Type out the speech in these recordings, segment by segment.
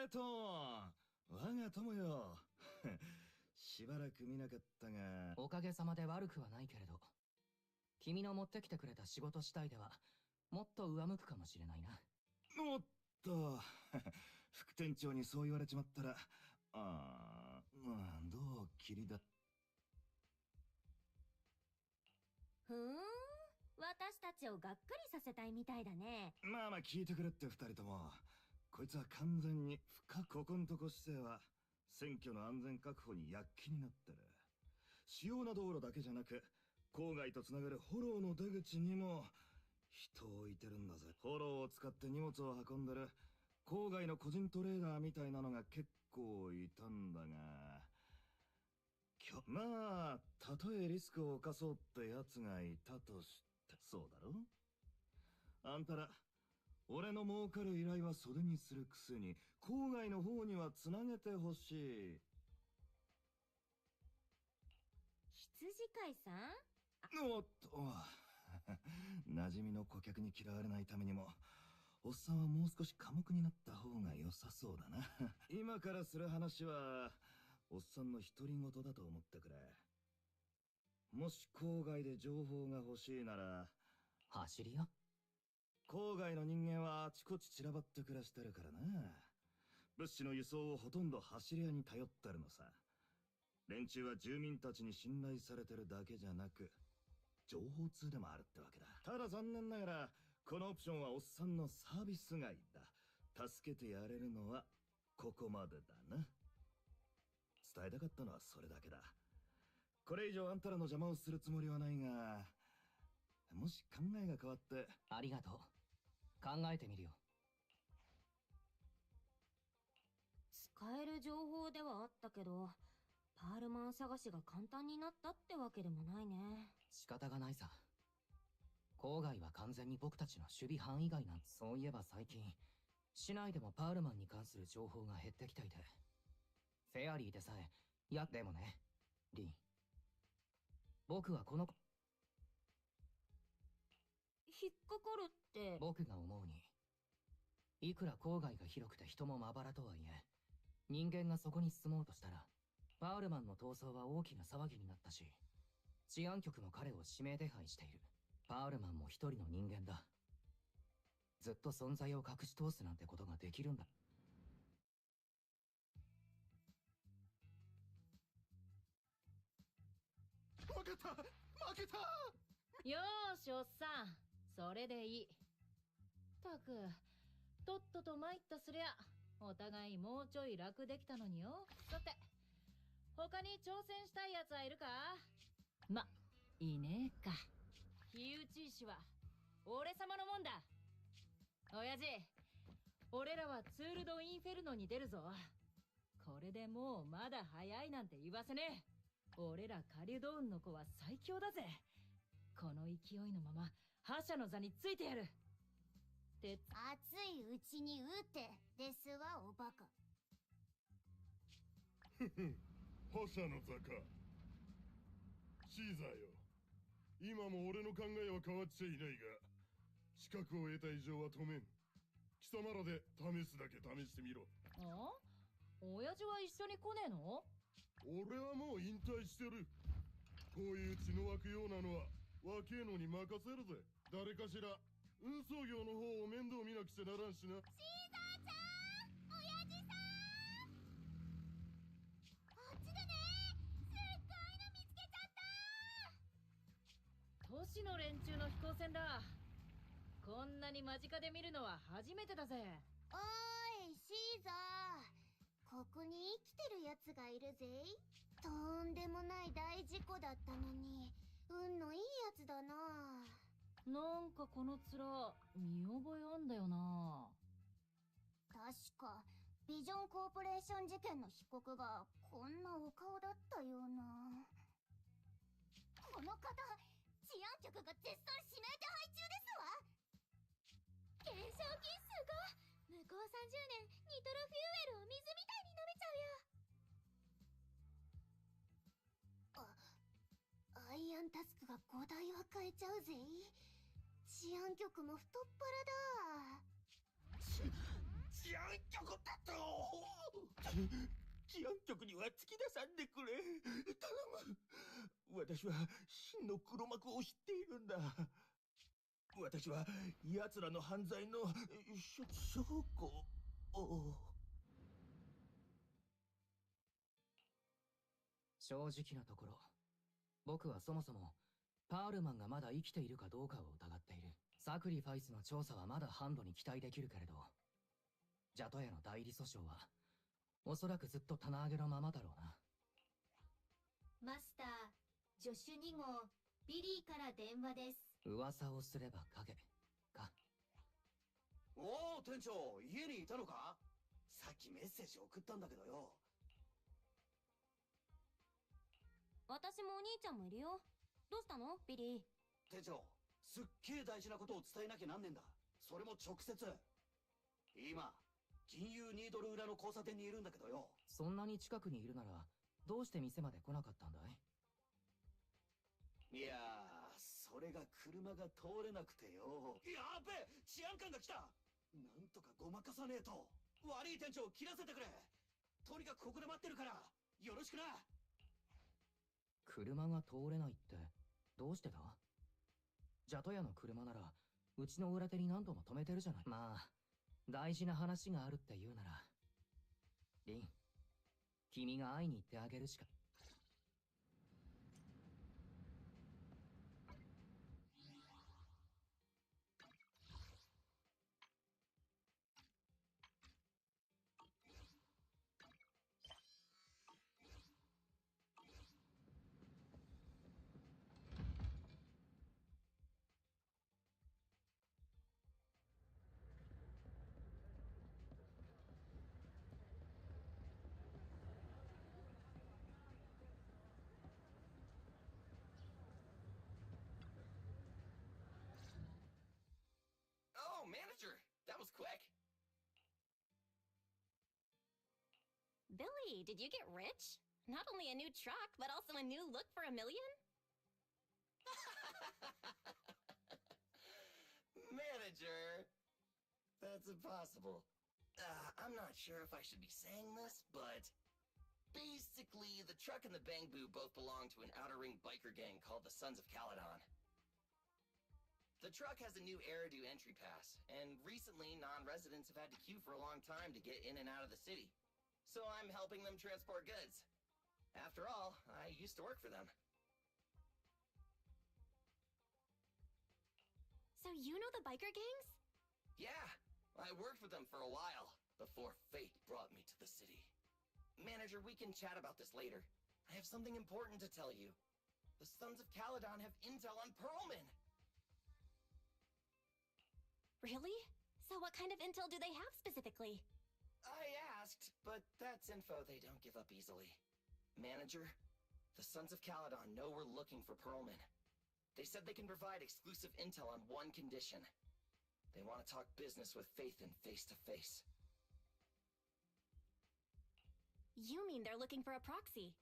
レトン、我が友よ。しばらく見なかったが。おかげさまで悪くはないけれど、君の持ってきてくれた仕事次第ではもっと上向くかもしれないな。おっと、副店長にそう言われちまったら、どう切りだ。ふーん、私たちをがっかりさせたいみたいだね。まあまあ聞いてくれって二人とも。こいつは完全に不可ここんとこ姿勢は選挙の安全確保に躍起になってる。主要な道路だけじゃなく郊外とつながるフォローの出口にも人を置いてるんだぜ。フォローを使って荷物を運んでる郊外の個人トレーダーみたいなのが結構いたんだが、まあたとえリスクを冒そうってやつがいたとして、そうだろ。あんたら俺の儲かる依頼は袖にするくせに郊外の方にはつなげてほしい。羊飼いさん？おっと、馴染みの顧客に嫌われないためにもおっさんはもう少し寡黙になった方が良さそうだな。今からする話はおっさんの独り言だと思ってくれ。もし郊外で情報が欲しいなら。走り屋？郊外の人間はあちこち散らばって暮らしてるからな。物資の輸送をほとんど走り屋に頼ってるのさ。連中は住民たちに信頼されてるだけじゃなく情報通でもあるってわけだ。ただ残念ながらこのオプションはおっさんのサービス外だ。助けてやれるのはここまでだな。伝えたかったのはそれだけだ。これ以上あんたらの邪魔をするつもりはないが、もし考えが変わって。ありがとう。考えてみるよ。使える情報ではあったけど、パールマン探しが簡単になったってわけでもないね。仕方がないさ。郊外は完全に僕たちの守備範囲外なん。そういえば最近市内でもパールマンに関する情報が減ってきていて、フェアリーでさえ。でもね、リン、僕はこの引っかかるって。僕が思うに、いくら郊外が広くて人もまばらとはいえ、人間がそこに住もうとしたらパールマンの逃走は大きな騒ぎになったし、治安局も彼を指名手配している。パールマンも一人の人間だ。ずっと存在を隠し通すなんてことができるんだ。負けた、負けた。よーしおっさん、それでいい。たく、とっとと参ったすりゃお互いもうちょい楽できたのによ。さて、他に挑戦したいやつはいるか？ま、いねえか。火打ち石は俺様のもんだ。親父、俺らはツール・ド・インフェルノに出るぞ。これでもうまだ早いなんて言わせねえ。俺らカリュドーンの子は最強だぜ。この勢いのまま覇者の座についてやる。って熱いうちに撃てですわ、おバカ。ふふ、覇者の座か。シーザーよ、今も俺の考えは変わっちゃいないが、資格を得た以上は止めん。貴様らで試すだけ試してみろ。あ？親父は一緒に来ねえの？俺はもう引退してる。こういう血の湧くようなのは若えのに任せるぜ。誰かしら運送業の方を面倒見なくちゃならんしな。シーザーちゃん、親父さん、あっちでね、すっごいの見つけちゃった。都市の連中の飛行船だ。こんなに間近で見るのは初めてだぜ。おーいシーザー、ここに生きてるやつがいるぜ。とんでもない大事故だったのに運のいいやつだな。なんかこの面見覚えあんだよな。確かビジョンコーポレーション事件の被告がこんなお顔だったような。この方、治安局が絶賛指名手配中ですわ。懸賞金すごい。向こう30年ニトロフューエルを水みたいに飲めちゃうよ。アイアンタスクが5台は買えちゃうぜ。治安局も太っ腹だ。治安局だと。治安局には突き出さんでくれ。頼む。私は真の黒幕を知っているんだ。私は奴らの犯罪の証拠を。正直なところ、僕はそもそもパールマンがまだ生きているかどうかを疑っている。サクリファイスの調査はまだハンドに期待できるけれど、ジャトヤの代理訴訟はおそらくずっと棚上げのままだろうな。マスター、助手2号、ビリーから電話です。噂をすれば影か。おお、店長、家にいたのか？さっきメッセージ送ったんだけどよ。私もお兄ちゃんもいるよ。どうしたのビリー？店長、すっげえ大事なことを伝えなきゃなんねんだ。それも直接。今、銀融ニードル裏の交差点にいるんだけどよ。そんなに近くにいるなら、どうして店まで来なかったんだい？いやー、それが車が通れなくてよ。やべえ、治安官が来た。なんとかごまかさねえと。悪い店長、切らせてくれ。とにかくここで待ってるから、よろしくな。車が通れないってどうしてだ？ジャトヤの車ならうちの裏手に何度も止めてるじゃない。まあ大事な話があるって言うなら、リン、君が会いに行ってあげるしか。Manager, that was quick. Billy, did you get rich? Not only a new truck, but also a new look for $1 million? Manager, that's impossible. I'm not sure if I should be saying this, but basically, the truck and the Bangbu both belong to an outer ring biker gang called the Sons of Caledon. The truck has a new Eridu entry pass, and recently non-residents have had to queue for a long time to get in and out of the city. So I'm helping them transport goods. After all, I used to work for them. So you know the biker gangs? Yeah, I worked with them for a while, before fate brought me to the city. Manager, we can chat about this later. I have something important to tell you. The Sons of Caledon have intel on Pearlman! Really? So what kind of intel do they have specifically? I asked, but that's info they don't give up easily. Manager, the Sons of Caledon know we're looking for Pearlman. They said they can provide exclusive intel on one condition. They want to talk business with Faith and face-to-face. You mean they're looking for a proxy?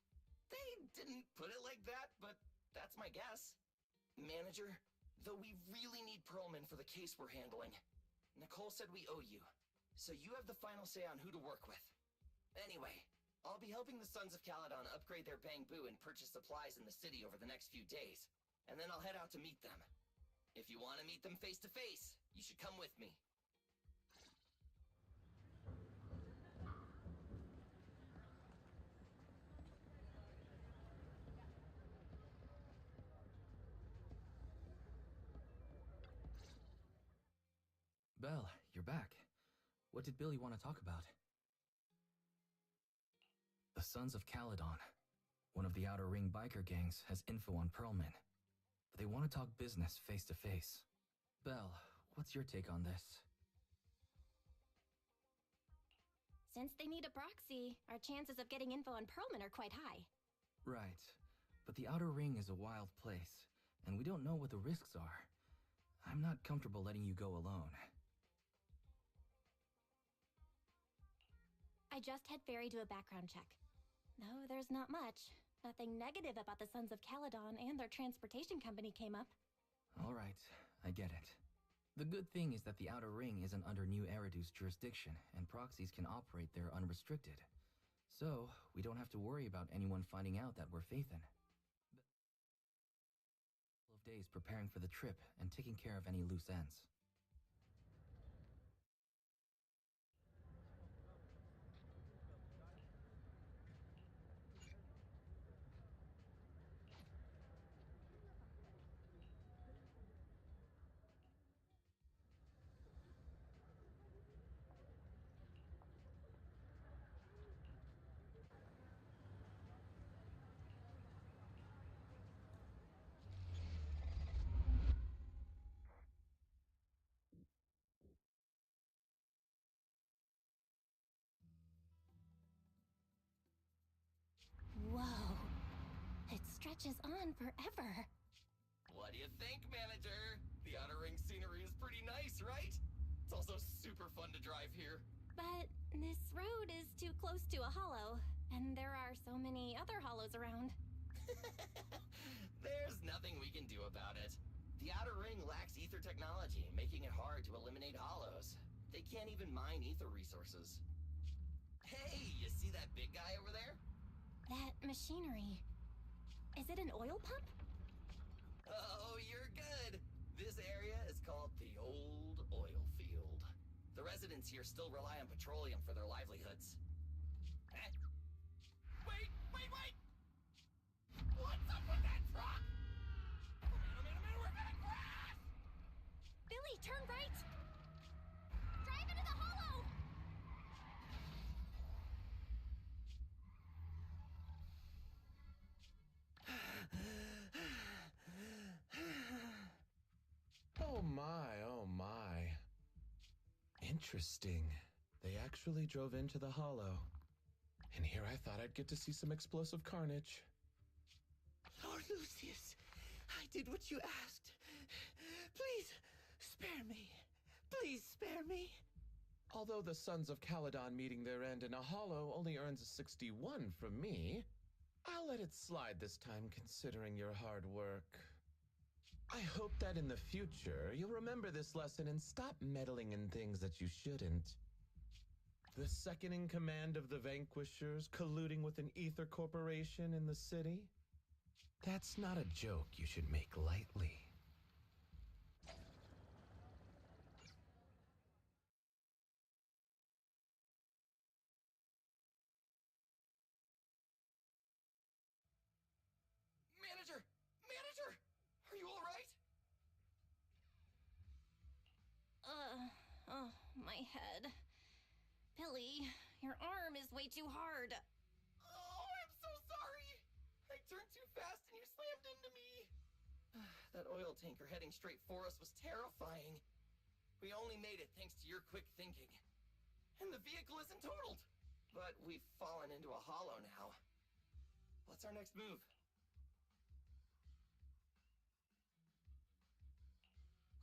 They didn't put it like that, but that's my guess. Manager, though we really need Pearlman for the case we're handling, Nicole said we owe you, so you have the final say on who to work with. Anyway, I'll be helping the Sons of Caledon upgrade their Bangbu and purchase supplies in the city over the next few days, and then I'll head out to meet them. If you want to meet them face to face, you should come with me. Belle, you're back. What did Billy want to talk about? The Sons of Caledon, one of the Outer Ring biker gangs, has info on Pearlman. But they want to talk business face to face. Belle, what's your take on this? Since they need a proxy, our chances of getting info on Pearlman are quite high. Right. But the Outer Ring is a wild place, and we don't know what the risks are. I'm not comfortable letting you go alone. I just had Ferry do a background check. No, there's not much. Nothing negative about the Sons of Caledon, and their transportation company came up. All right, I get it. The good thing is that the Outer Ring isn't under New Eridu's jurisdiction, and proxies can operate there unrestricted. So, we don't have to worry about anyone finding out that we're Phaethon. Of days preparing for the trip and taking care of any loose ends. Whoa. It stretches on forever. What do you think, manager? The Outer Ring scenery is pretty nice, right? It's also super fun to drive here. But this road is too close to a hollow, and there are so many other hollows around. There's nothing we can do about it. The Outer Ring lacks ether technology, making it hard to eliminate hollows. They can't even mine ether resources. Hey, you see that big guy over there? That machinery. Is it an oil pump? Oh, you're good. This area is called the Old Oil Field. The residents here still rely on petroleum for their livelihoods. Eh? Wait! What's up with that truck? Oh man, we're gonna crash! Billy, turn right! Drive into the hollow! Oh my. Interesting. They actually drove into the hollow. And here I thought I'd get to see some explosive carnage. Lord Lucius, I did what you asked. Please, spare me. Please spare me. Although the Sons of Caledon meeting their end in a hollow only earns a 61 from me, I'll let it slide this time considering your hard work. I hope that in the future you'll remember this lesson and stop meddling in things that you shouldn't. The second in command of the Vanquishers colluding with an ether corporation in the city? That's not a joke you should make lightly. Manager! Are you alright? Oh, my head. Billy, your arm is way too hard. Oh, I'm so sorry! I turned too fast and you slammed into me. That oil tanker heading straight for us was terrifying. We only made it thanks to your quick thinking. And the vehicle isn't totaled. But we've fallen into a hollow now. What's our next move?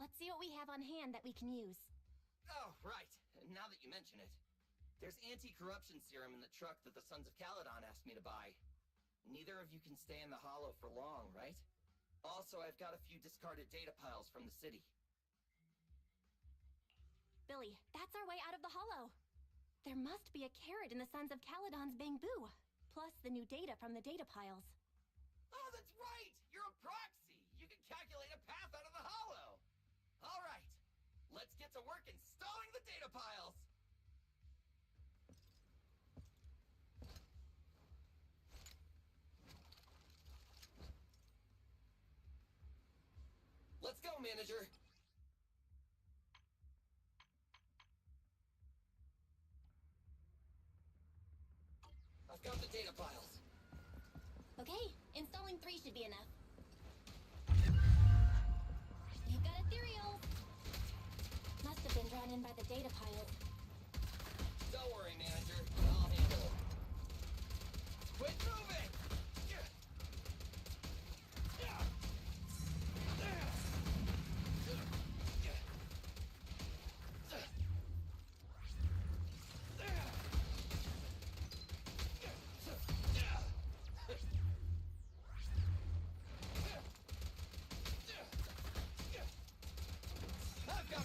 Let's see what we have on hand that we can use. Oh, right. Now that you mention it. There's anti-corruption serum in the truck that the Sons of Caledon asked me to buy. Neither of you can stay in the hollow for long, right? Also, I've got a few discarded data piles from the city. Billy, that's our way out of the hollow. There must be a carrot in the Sons of Caledon's bamboo, plus the new data from the data piles. Oh, that's right! You're a proxy! You can calculate a path out of the hollow! Alright, let's get to work installing the data piles! Let's go, manager! I've got the data piles. Okay, installing 3 should be enough. You've got ethereal. Must have been drawn in by the data piles. Don't worry, manager. I'll handle it. Quit moving! I've got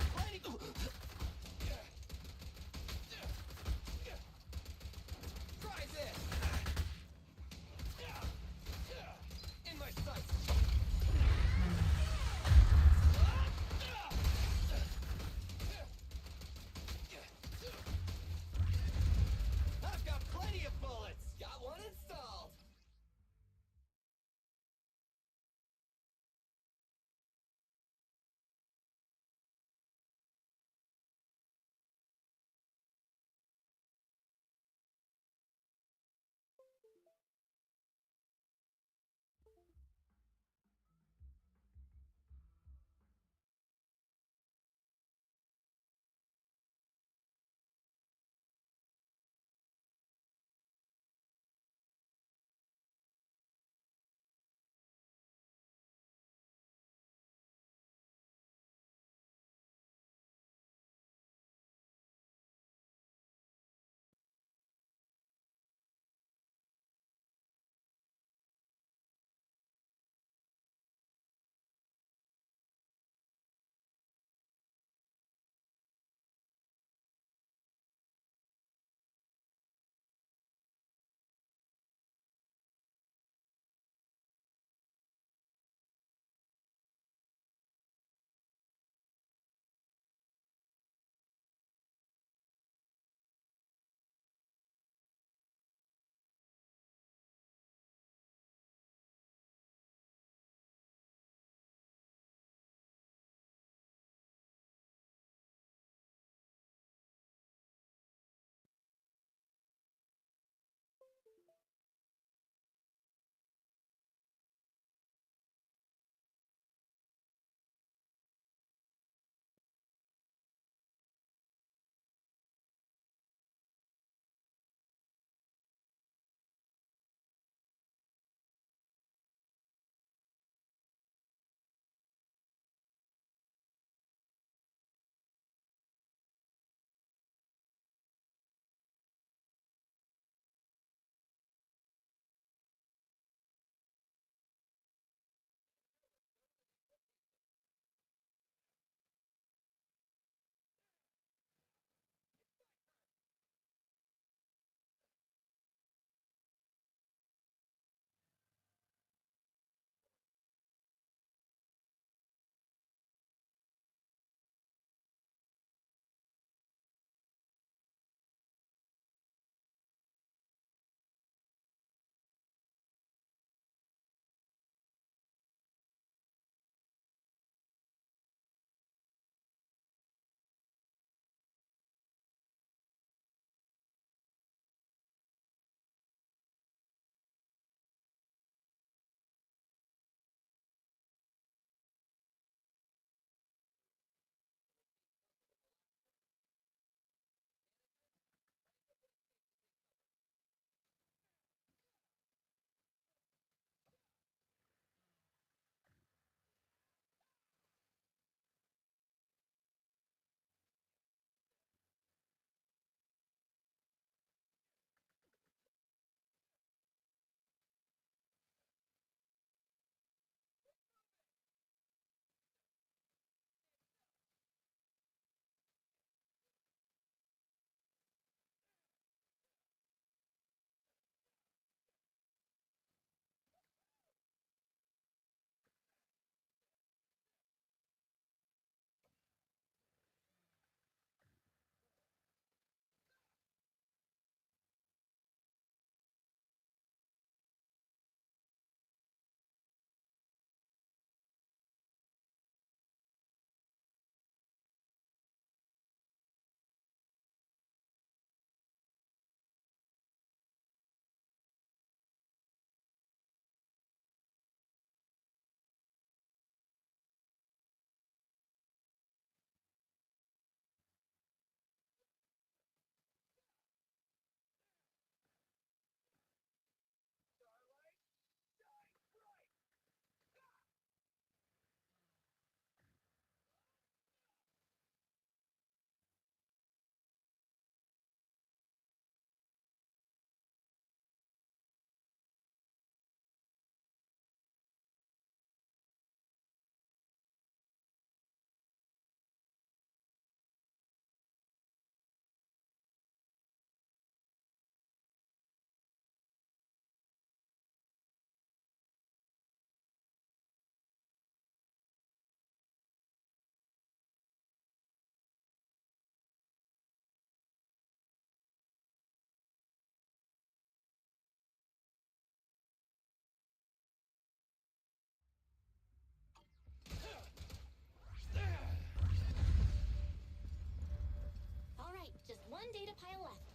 one data pile left.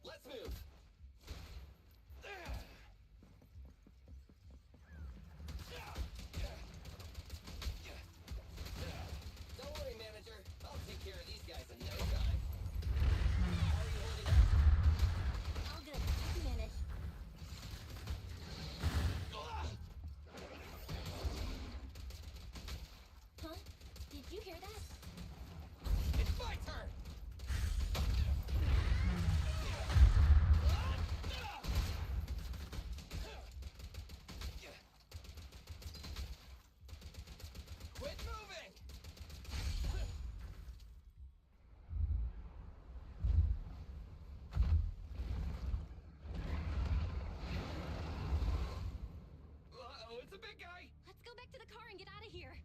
Let's move. Don't worry, manager. I'll take care of these guys in no time. How are you holding up? All good. I can manage. Huh? Did you hear that? It's my turn. Quit moving. Uh-oh, it's a big guy. Let's go back to the car and get out of here.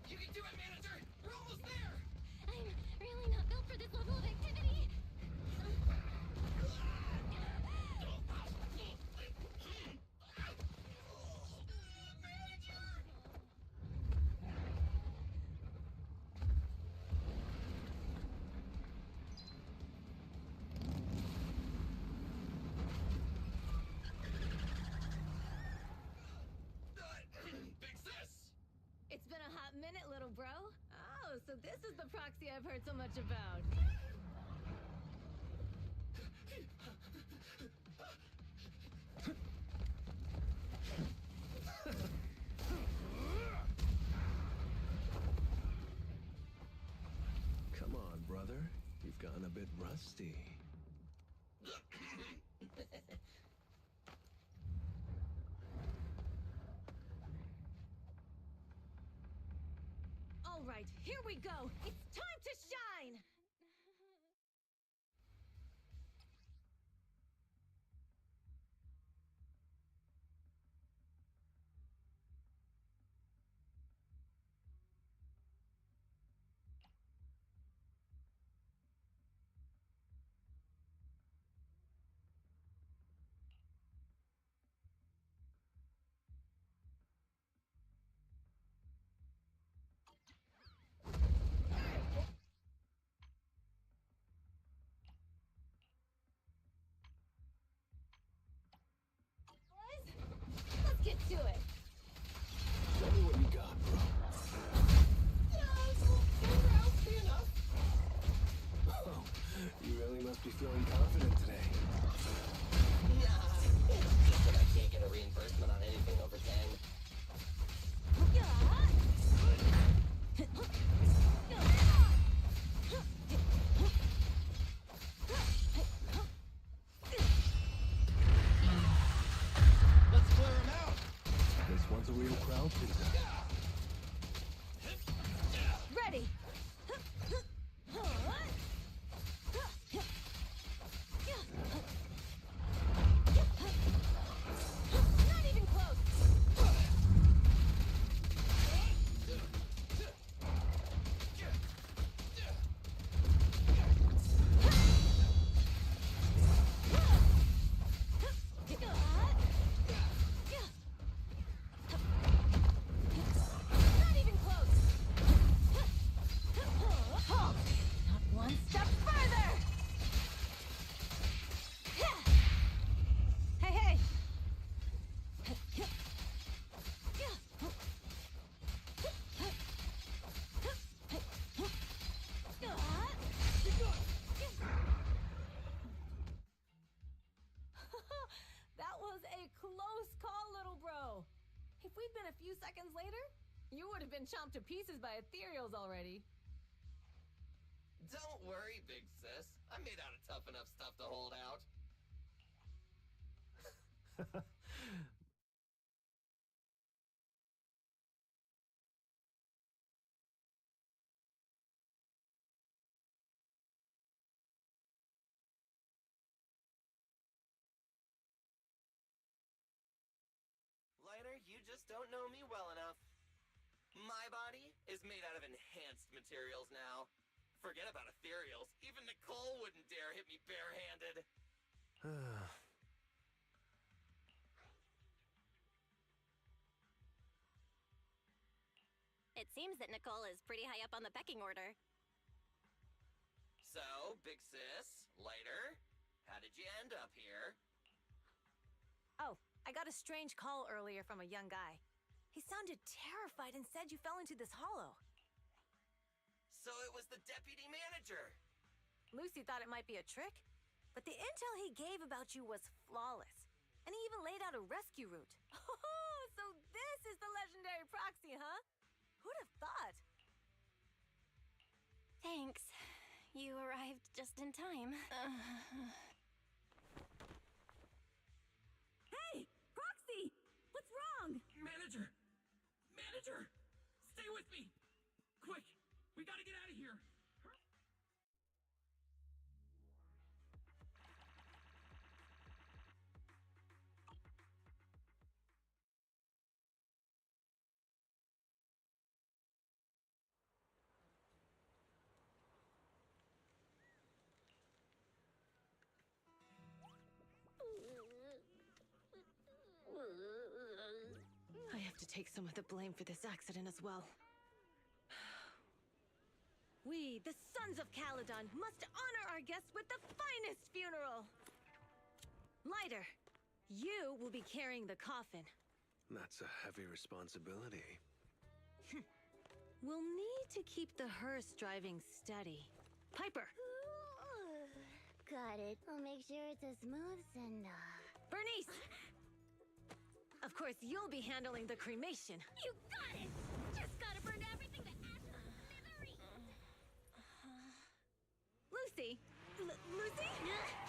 You can do it, manager. We're almost there. I'm really not built for this level of activity. Big sis. It's been a hot minute, little bro. Oh, so this is the proxy I've heard so much about. Come on, brother. You've gotten a bit rusty. All right, here we go. It's time to shine. Let's get to it. Show me what you got, bro. Oh, you really must be feeling confident today. Nah, it's just that I can't get a reimbursement on anything over 10. Let's clear him out! This one's a real crowd pleaser. Ready. Not even close. Not even close. Halt. Not one step further. Hey, hey. That was a close call, little bro. If we'd been a few seconds later, you would have been chomped to pieces by ethereals already. Don't worry, big sis. I'm made out of tough enough stuff to hold out. Lighter, you just don't know me well enough. My body is made out of enhanced materials now. Forget about ethereals. Even Nicole wouldn't dare hit me barehanded. It seems that Nicole is pretty high up on the pecking order. So, big sis, lighter, how did you end up here? Oh, I got a strange call earlier from a young guy. He sounded terrified and said you fell into this hollow. So it was the deputy manager. Lucy thought it might be a trick, but the intel he gave about you was flawless. And he even laid out a rescue route. Oh, so this is the legendary proxy, huh? Who'd have thought? Thanks. You arrived just in time. Hey, Proxy! What's wrong? Manager! Manager! Stay with me! Quick! We gotta get out of here! I have to take some of the blame for this accident as well. We, the Sons of Caledon, must honor our guests with the finest funeral! Lighter, you will be carrying the coffin. That's a heavy responsibility. We'll need to keep the hearse driving steady. Piper! Got it. I'll make sure it's as smooth and, Bernice! Of course, you'll be handling the cremation. You got it! Just gotta burn everything to ashes and smithereens! Lucy! Lucy?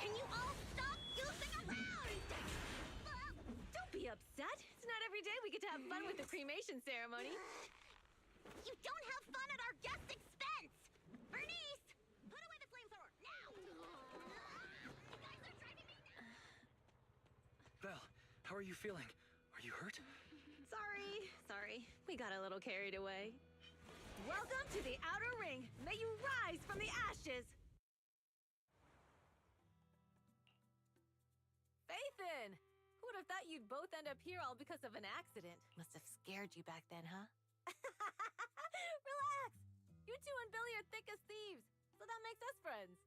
Can you all stop using around? Don't be upset. It's not every day we get to have fun with the cremation ceremony. You don't have fun at our guest expense! Bernice! Put away the flamethrower, now! You guys are driving me nuts! Belle, how are you feeling? Are you hurt? Sorry. We got a little carried away. Welcome to the Outer Ring. May you rise from the ashes. Faithin! Who would have thought you'd both end up here all because of an accident? Must have scared you back then, huh? Relax! You two and Billy are thick as thieves, so that makes us friends.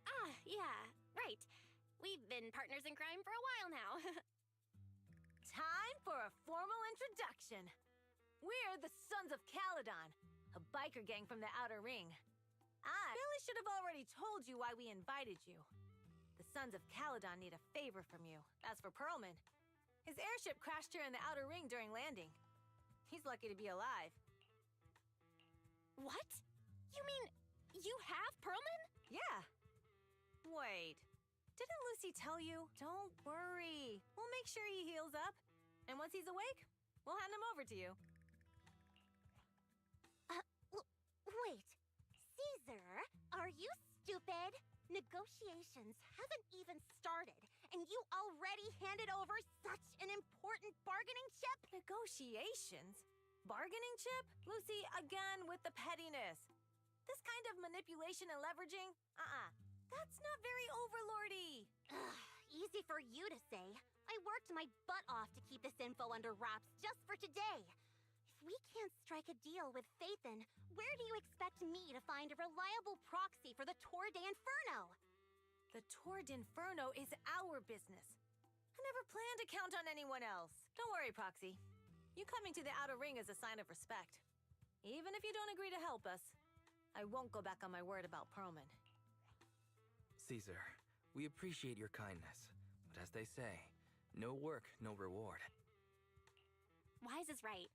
Ah, yeah, right. We've been partners in crime for a while now. Time for a formal introduction. We're the Sons of Caledon, a biker gang from the Outer Ring. Billy should have already told you why we invited you. The Sons of Caledon need a favor from you. As for Perlman, his airship crashed here in the Outer Ring during landing. He's lucky to be alive. What? You mean you have Perlman? Yeah. Wait. Didn't Lucy tell you? Don't worry. We'll make sure he heals up. And once he's awake, we'll hand him over to you. Wait. Caesar, are you stupid? Negotiations haven't even started, and you already handed over such an important bargaining chip? Negotiations? Bargaining chip? Lucy, again with the pettiness. This kind of manipulation and leveraging? That's not very overlordy. Easy for you to say. I worked my butt off to keep this info under wraps just for today. If we can't strike a deal with Faithin, where do you expect me to find a reliable proxy for the Tour d'Inferno? The Tour d'Inferno is our business. I never planned to count on anyone else. Don't worry, Proxy. You coming to the Outer Ring is a sign of respect. Even if you don't agree to help us, I won't go back on my word about Perlman. Caesar, we appreciate your kindness, but as they say, no work, no reward. Wise is right.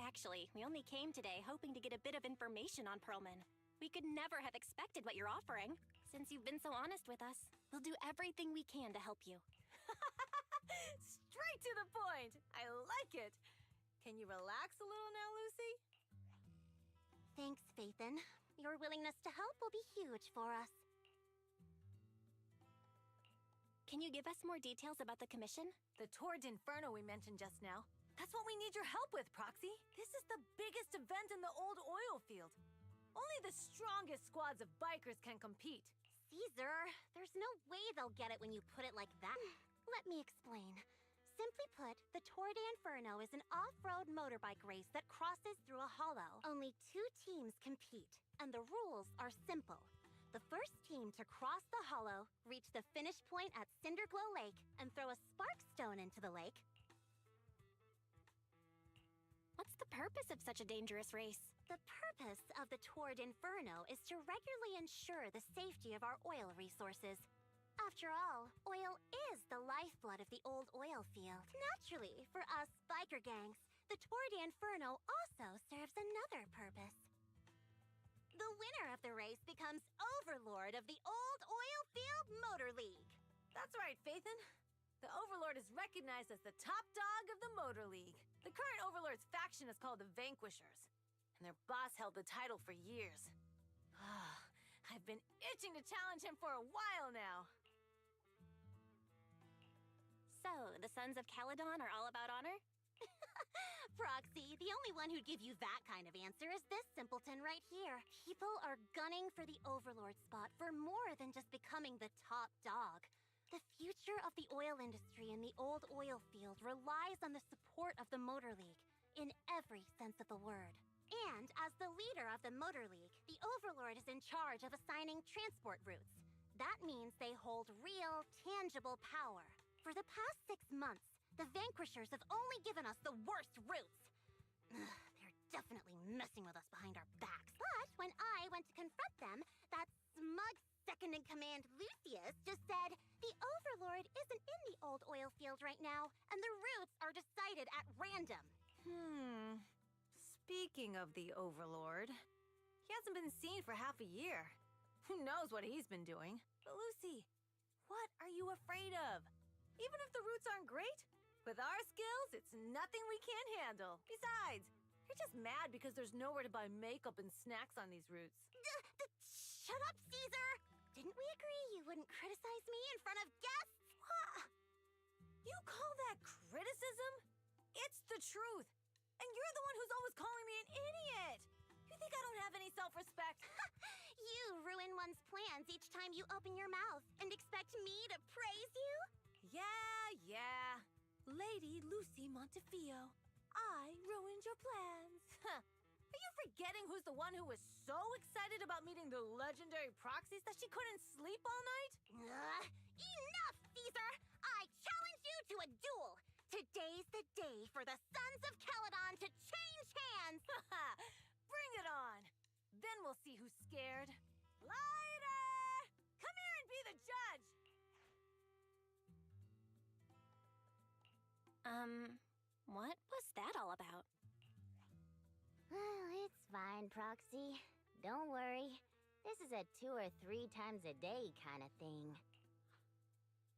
Actually, we only came today hoping to get a bit of information on Perlman. We could never have expected what you're offering. Since you've been so honest with us, we'll do everything we can to help you. Straight to the point! I like it! Can you relax a little now, Lucy? Thanks, Faithin. Your willingness to help will be huge for us. Can you give us more details about the commission? The Tour d'Inferno we mentioned just now. That's what we need your help with, Proxy. This is the biggest event in the old oil field. Only the strongest squads of bikers can compete. Caesar, there's no way they'll get it when you put it like that. Let me explain. Simply put, the Tour de Inferno is an off-road motorbike race that crosses through a hollow. Only 2 teams compete, and the rules are simple. The first team to cross the hollow, reach the finish point at Cinderglow Lake, and throw a spark stone into the lake. What's the purpose of such a dangerous race? The purpose of the Tour de Inferno is to regularly ensure the safety of our oil resources. After all, oil is the lifeblood of the old oil field. Naturally, for us biker gangs, the Tour de Inferno also serves another purpose. The winner of the race becomes Overlord of the Old Oil Field Motor League. That's right, Phaethon. The Overlord is recognized as the top dog of the Motor League. The current Overlord's faction is called the Vanquishers, and their boss held the title for years. I've been itching to challenge him for a while now. So, the Sons of Caledon are all about honor? Proxy, the only one who'd give you that kind of answer is this simpleton right here. People are gunning for the Overlord spot for more than just becoming the top dog. The future of the oil industry in the old oil field relies on the support of the Motor League, in every sense of the word. And as the leader of the Motor League, the Overlord is in charge of assigning transport routes. That means they hold real, tangible power. For the past 6 months, the Vanquishers have only given us the worst routes. They're definitely messing with us behind our backs. But when I went to confront them, that smug second-in-command Lucius just said, the Overlord isn't in the old oil field right now, and the routes are decided at random. Speaking of the Overlord, he hasn't been seen for half a year. Who knows what he's been doing? But Lucy, what are you afraid of? Even if the routes aren't great, with our skills, it's nothing we can't handle. Besides, you're just mad because there's nowhere to buy makeup and snacks on these routes. Shut up, Caesar! Didn't we agree you wouldn't criticize me in front of guests? What? You call that criticism? It's the truth. And you're the one who's always calling me an idiot. You think I don't have any self-respect? You ruin one's plans each time you open your mouth and expect me to praise you? Yeah. Lady Lucy Montefiore, I ruined your plans. Are you forgetting who's the one who was so excited about meeting the legendary proxies that she couldn't sleep all night? Enough, Caesar! I challenge you to a duel! Today's the day for the Sons of Caledon to change hands! Bring it on! Then we'll see who's scared. Lighter! Come here and be the judge! What was that all about? Well, it's fine, Proxy. Don't worry. This is a 2 or 3 times a day kind of thing.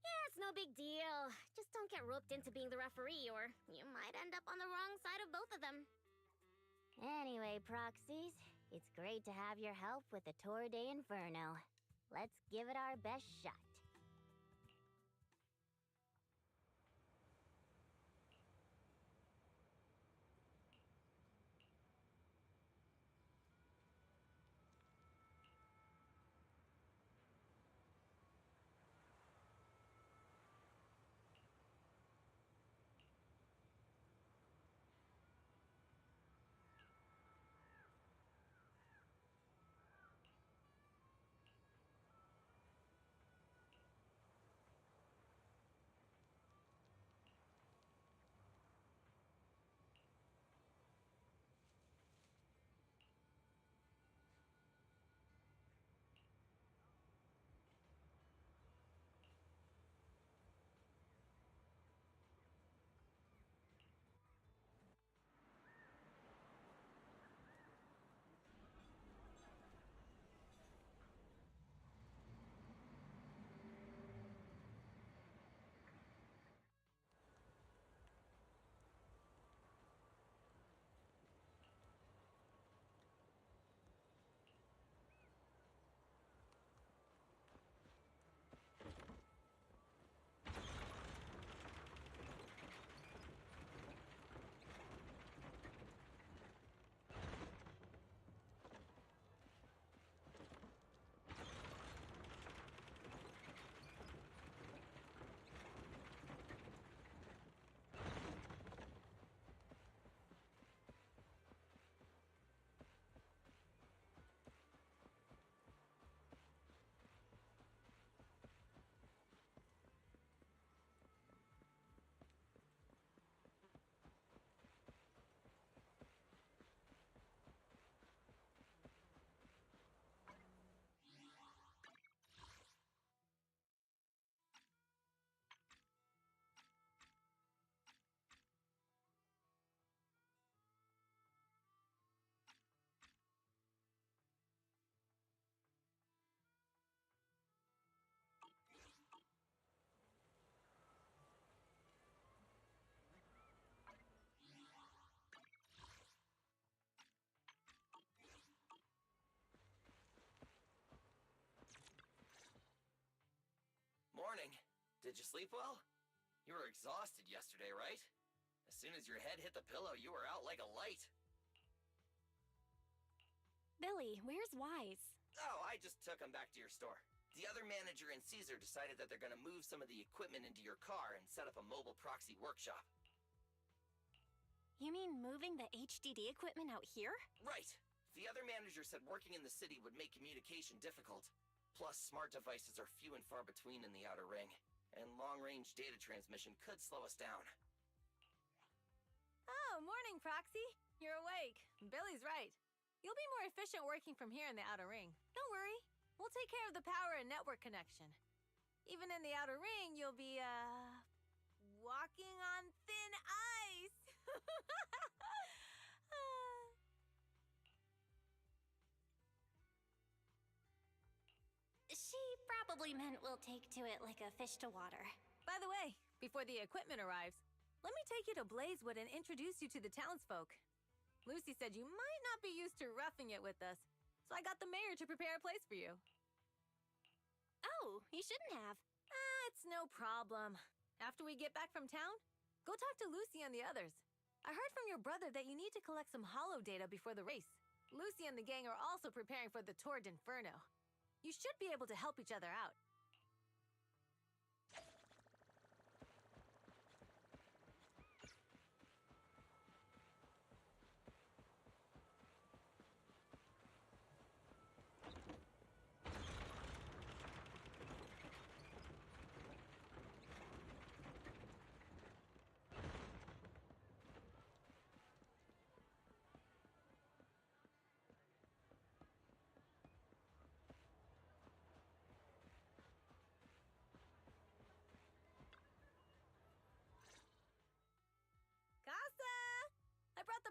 Yeah, it's no big deal. Just don't get roped into being the referee, or you might end up on the wrong side of both of them. Anyway, Proxies, it's great to have your help with the Tour de Inferno. Let's give it our best shot. Did you sleep well? You were exhausted yesterday, right? As soon as your head hit the pillow, you were out like a light. Billy, where's Wise? Oh, I just took him back to your store. The other manager and Caesar decided that they're gonna move some of the equipment into your car and set up a mobile proxy workshop. You mean moving the HDD equipment out here? Right. The other manager said working in the city would make communication difficult. Plus, smart devices are few and far between in the Outer Ring, and long-range data transmission could slow us down. Oh, morning, Proxy. You're awake. Billy's right. You'll be more efficient working from here in the Outer Ring. Don't worry. We'll take care of the power and network connection. Even in the Outer Ring, you'll be, walking on thin ice. She probably meant we'll take to it like a fish to water. By the way, before the equipment arrives, let me take you to Blazewood and introduce you to the townsfolk. Lucy said you might not be used to roughing it with us, so I got the mayor to prepare a place for you. Oh, you shouldn't have. It's no problem. After we get back from town, go talk to Lucy and the others. I heard from your brother that you need to collect some holo data before the race. Lucy and the gang are also preparing for the Tour d'Inferno. You should be able to help each other out.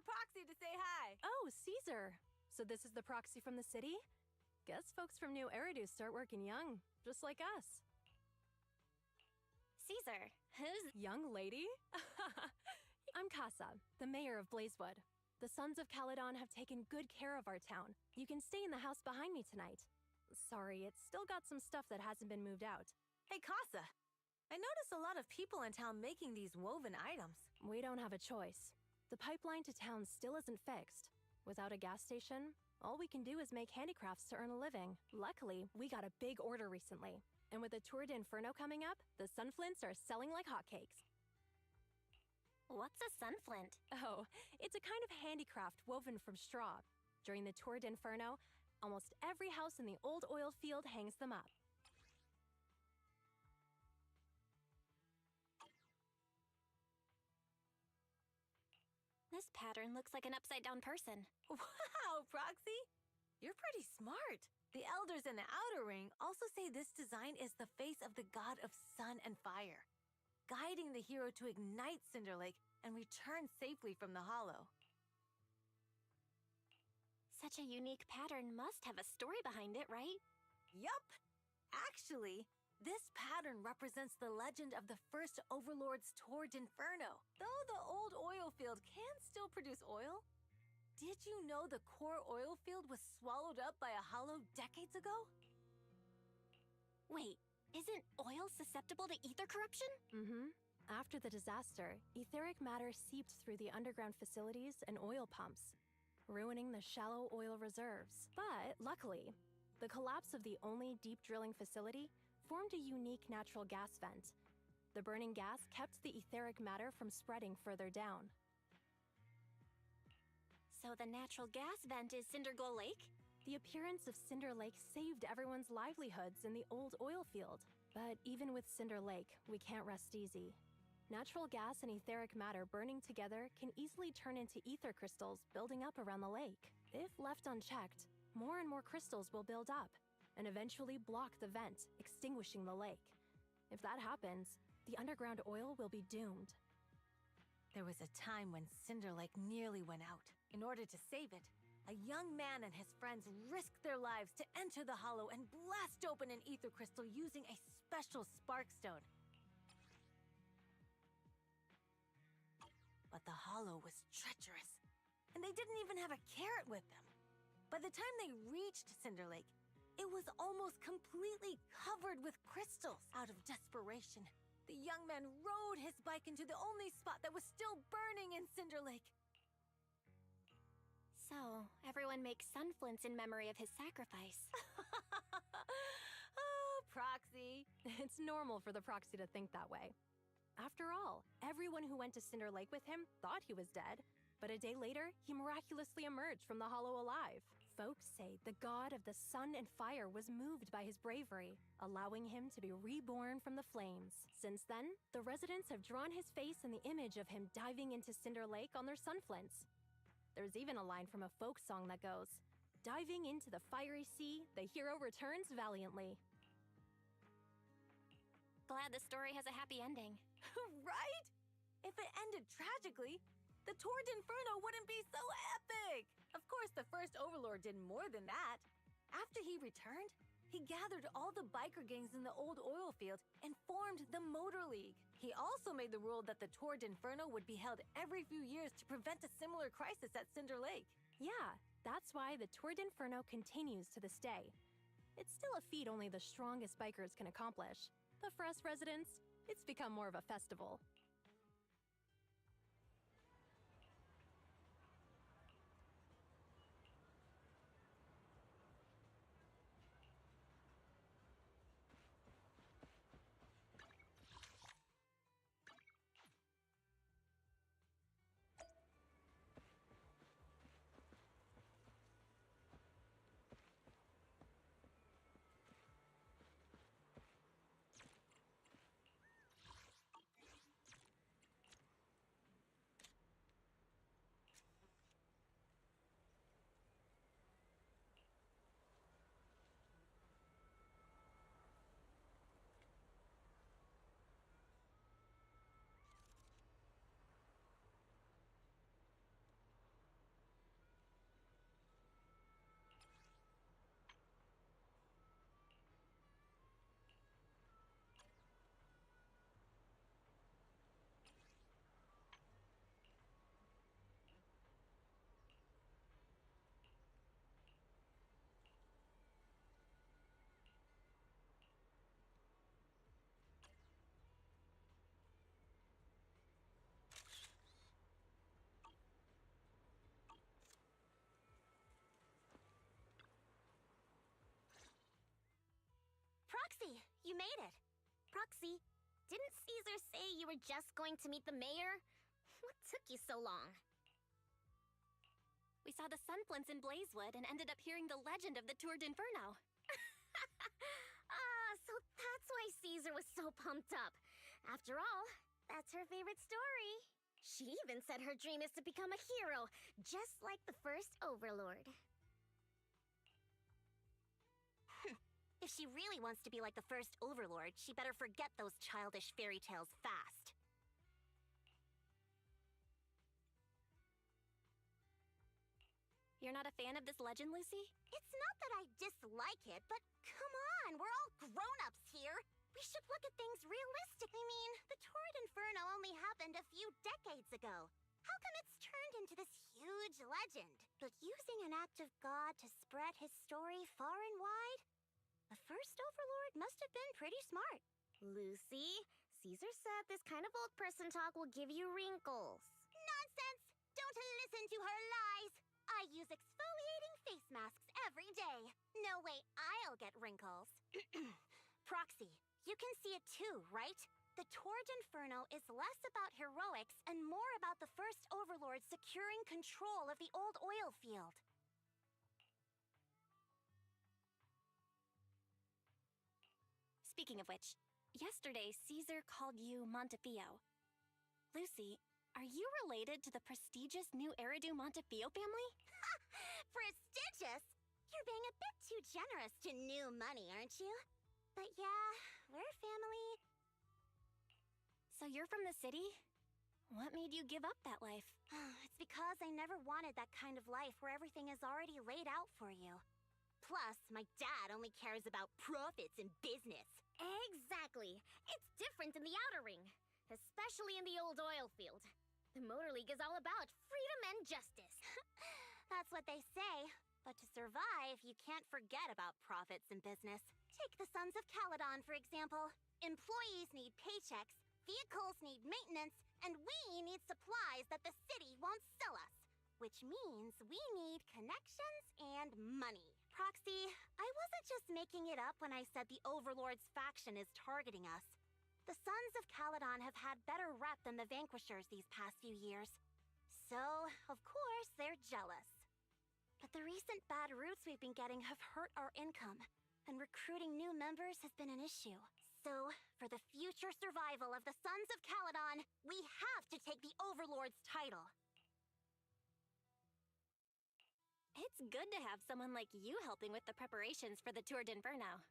Proxy to say hi. Oh, Caesar. So this is the proxy from the city? Guess folks from New Eridu start working young, just like us. Caesar, who's... Young lady? I'm Casa, the mayor of Blazewood. The Sons of Caledon have taken good care of our town. You can stay in the house behind me tonight. Sorry, it's still got some stuff that hasn't been moved out. Hey, Casa. I noticed a lot of people in town making these woven items. We don't have a choice. The pipeline to town still isn't fixed. Without a gas station, all we can do is make handicrafts to earn a living. Luckily, we got a big order recently. And with the Tour d'Inferno coming up, the sunflints are selling like hotcakes. What's a sunflint? Oh, it's a kind of handicraft woven from straw. During the Tour d'Inferno, almost every house in the old oil field hangs them up. This pattern looks like an upside-down person. Wow, Proxy! You're pretty smart. The elders in the Outer Ring also say this design is the face of the god of sun and fire, guiding the hero to ignite Cinder Lake and return safely from the hollow. Such a unique pattern must have a story behind it, right? Yup! Actually, this pattern represents the legend of the first Overlord's Tour d'Inferno. Though the old oil field can still produce oil, did you know the core oil field was swallowed up by a hollow decades ago? Wait, isn't oil susceptible to ether corruption? Mm-hmm. After the disaster, etheric matter seeped through the underground facilities and oil pumps, ruining the shallow oil reserves. But luckily, the collapse of the only deep drilling facility formed a unique natural gas vent. The burning gas kept the etheric matter from spreading further down. So the natural gas vent is Cindergoal Lake? The appearance of Cinder Lake saved everyone's livelihoods in the old oil field. But even with Cinder Lake, we can't rest easy. Natural gas and etheric matter burning together can easily turn into ether crystals building up around the lake. If left unchecked, more and more crystals will build up and eventually block the vent, extinguishing the lake. If that happens, the underground oil will be doomed. There was a time when Cinder Lake nearly went out. In order to save it, a young man and his friends risked their lives to enter the hollow and blast open an ether crystal using a special sparkstone. But the hollow was treacherous, and they didn't even have a carrot with them. By the time they reached Cinder Lake, it was almost completely covered with crystals. Out of desperation, The young man rode his bike into the only spot that was still burning in Cinder Lake. So, everyone makes sunflints in memory of his sacrifice. Oh, Proxy. It's normal for the proxy to think that way. After all, everyone who went to Cinder Lake with him thought he was dead, but a day later, he miraculously emerged from the hollow alive. Folks say the god of the sun and fire was moved by his bravery, allowing him to be reborn from the flames. Since then, the residents have drawn his face and the image of him diving into Cinder Lake on their sunflints. There's even a line from a folk song that goes, "Diving into the fiery sea, the hero returns valiantly." Glad the story has a happy ending. Right? If it ended tragically, the Tour d'Inferno wouldn't be so epic! Of course, the first Overlord did more than that. After he returned, he gathered all the biker gangs in the old oil field and formed the Motor League. He also made the rule that the Tour d'Inferno would be held every few years to prevent a similar crisis at Cinder Lake. Yeah, that's why the Tour d'Inferno continues to this day. It's still a feat only the strongest bikers can accomplish, but for us residents, it's become more of a festival. Proxy, you made it. Proxy, didn't Caesar say you were just going to meet the mayor? What took you so long? We saw the sunflints in Blazewood and ended up hearing the legend of the Tour d'Inferno. So that's why Caesar was so pumped up. After all, that's her favorite story. She even said her dream is to become a hero, just like the first Overlord. If she really wants to be like the first Overlord, she better forget those childish fairy tales fast. You're not a fan of this legend, Lucy? It's not that I dislike it, but come on, we're all grown-ups here. We should look at things realistically. I mean, the Tour d'Inferno only happened a few decades ago. How come it's turned into this huge legend? But using an act of God to spread his story far and wide? The first Overlord must have been pretty smart. Lucy, Caesar said this kind of old person talk will give you wrinkles. Nonsense! Don't listen to her lies! I use exfoliating face masks every day. No way I'll get wrinkles. Proxy, you can see it too, right? The Tour d'Inferno is less about heroics and more about the first Overlord securing control of the old oil field. Speaking of which, yesterday Caesar called you Montefiore. Lucy, are you related to the prestigious new Eridu Montefiore family? Prestigious? You're being a bit too generous to new money, aren't you? But yeah, we're family. So you're from the city? What made you give up that life? It's because I never wanted that kind of life where everything is already laid out for you. Plus, my dad only cares about profits and business. Exactly. It's different in the Outer Ring, especially in the old oil field. The Motor League is all about freedom and justice. That's what they say. But to survive, try if you can't forget about profits in business. Take the Sons of Caledon, for example. Employees need paychecks, vehicles need maintenance, and we need supplies that the city won't sell us. Which means we need connections and money. Proxy, I wasn't just making it up when I said the Overlord's faction is targeting us. The Sons of Caledon have had better rep than the Vanquishers these past few years. So, of course, they're jealous. But the recent bad routes we've been getting have hurt our income, and recruiting new members has been an issue. So, for the future survival of the Sons of Caledon, we have to take the Overlord's title. It's good to have someone like you helping with the preparations for the Tour d'Inferno.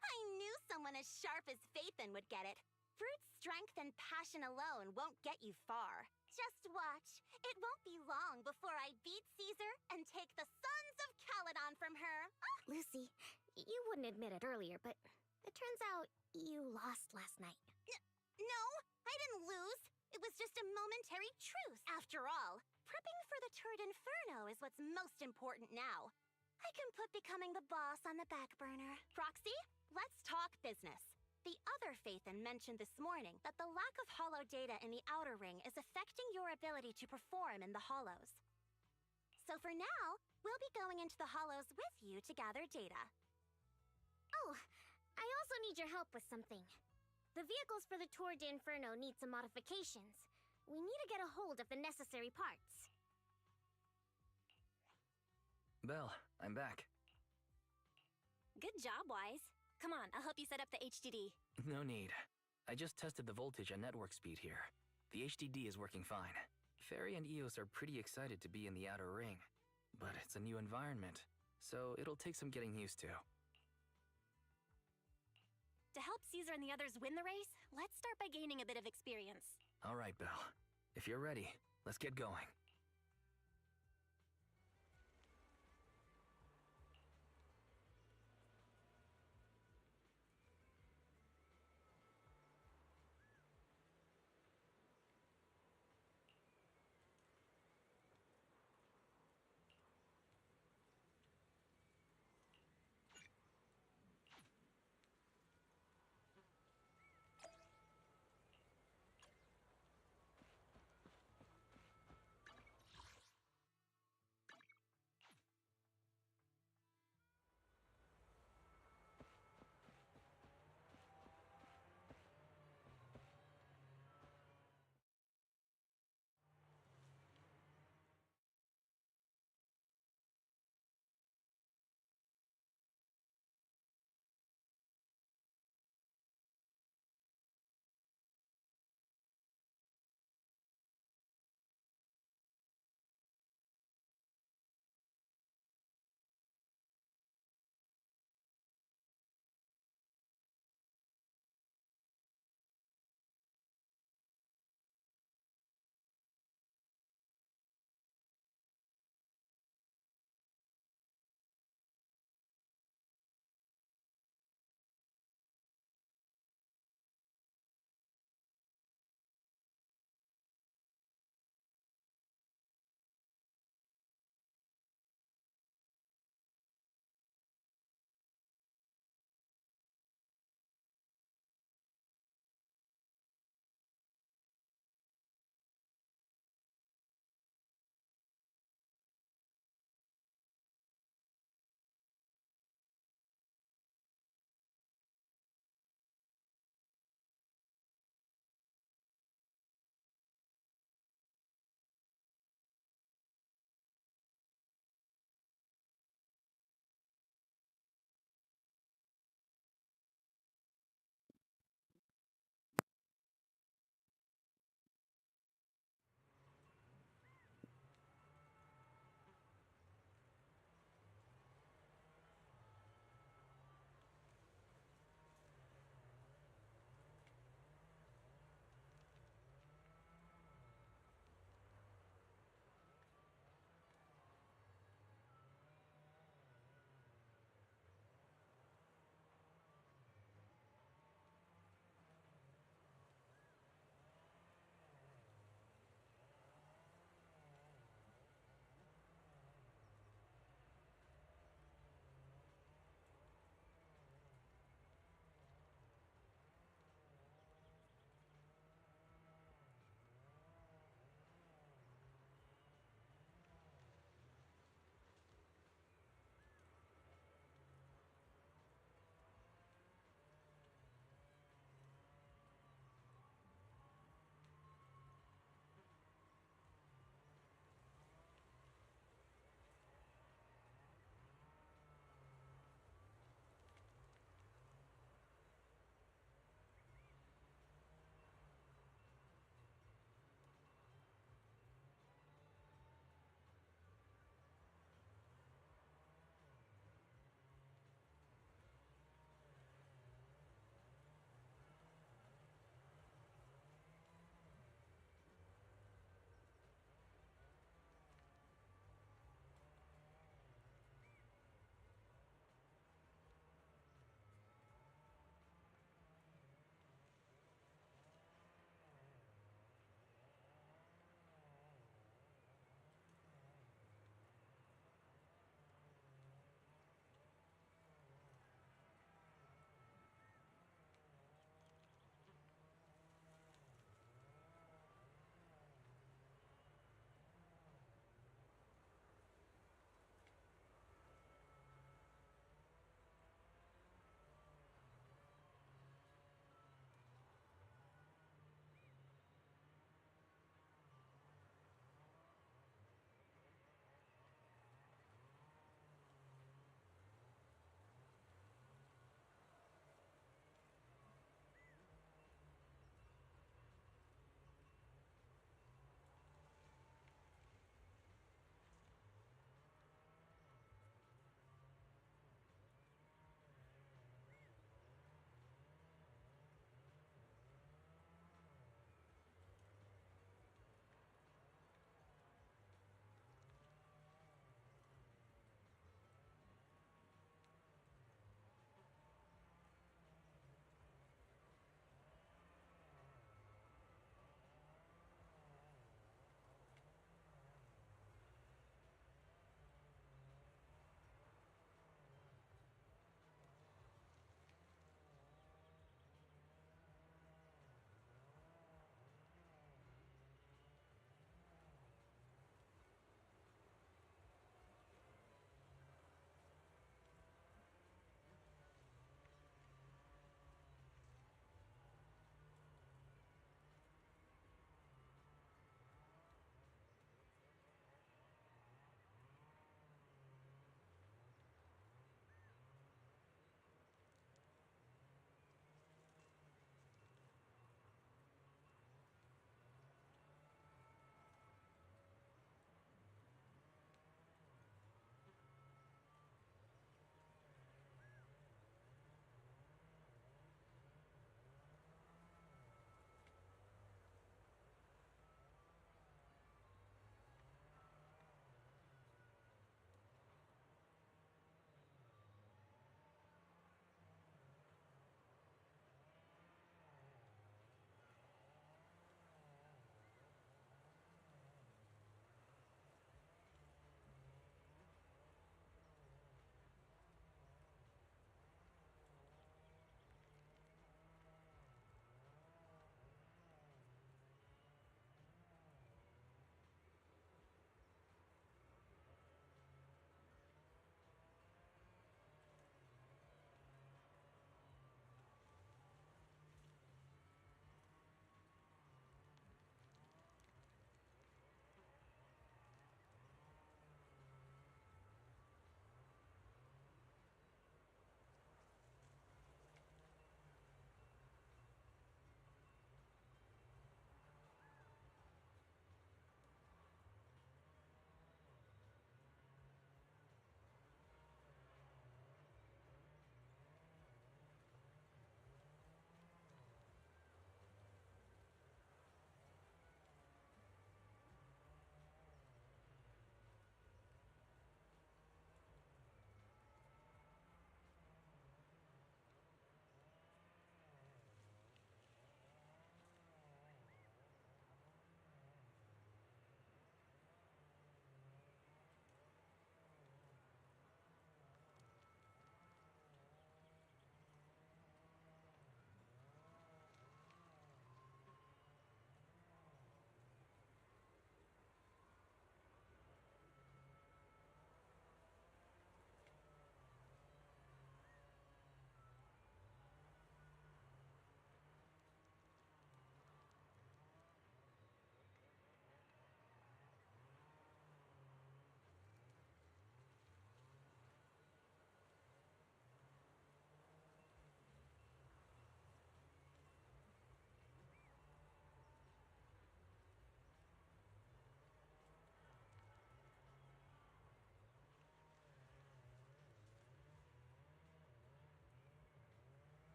I knew someone as sharp as Phaethon would get it. Brute strength and passion alone won't get you far. Just watch. It won't be long before I beat Caesar and take the Sons of Caledon from her. Lucy, you wouldn't admit it earlier, but it turns out you lost last night. No, I didn't lose. It was just a momentary truce. After all, prepping for the Tour d'Inferno is what's most important now. I can put becoming the boss on the back burner. Proxy, let's talk business. The other Phaethon mentioned this morning that the lack of hollow data in the Outer Ring is affecting your ability to perform in the hollows. So for now, we'll be going into the hollows with you to gather data. Oh, I also need your help with something. The vehicles for the Tour d'Inferno need some modifications. We need to get a hold of the necessary parts. Belle, I'm back. Good job, Wise. Come on, I'll help you set up the HDD. No need. I just tested the voltage and network speed here. The HDD is working fine. Fairy and Eos are pretty excited to be in the Outer Ring, but it's a new environment, so it'll take some getting used to. To help Caesar and the others win the race, let's start by gaining a bit of experience. All right, Belle. If you're ready, let's get going.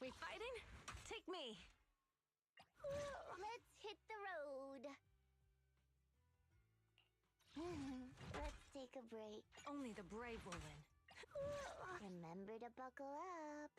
We fighting? Take me. Let's hit the road. Let's take a break. Only the brave will win. Remember to buckle up.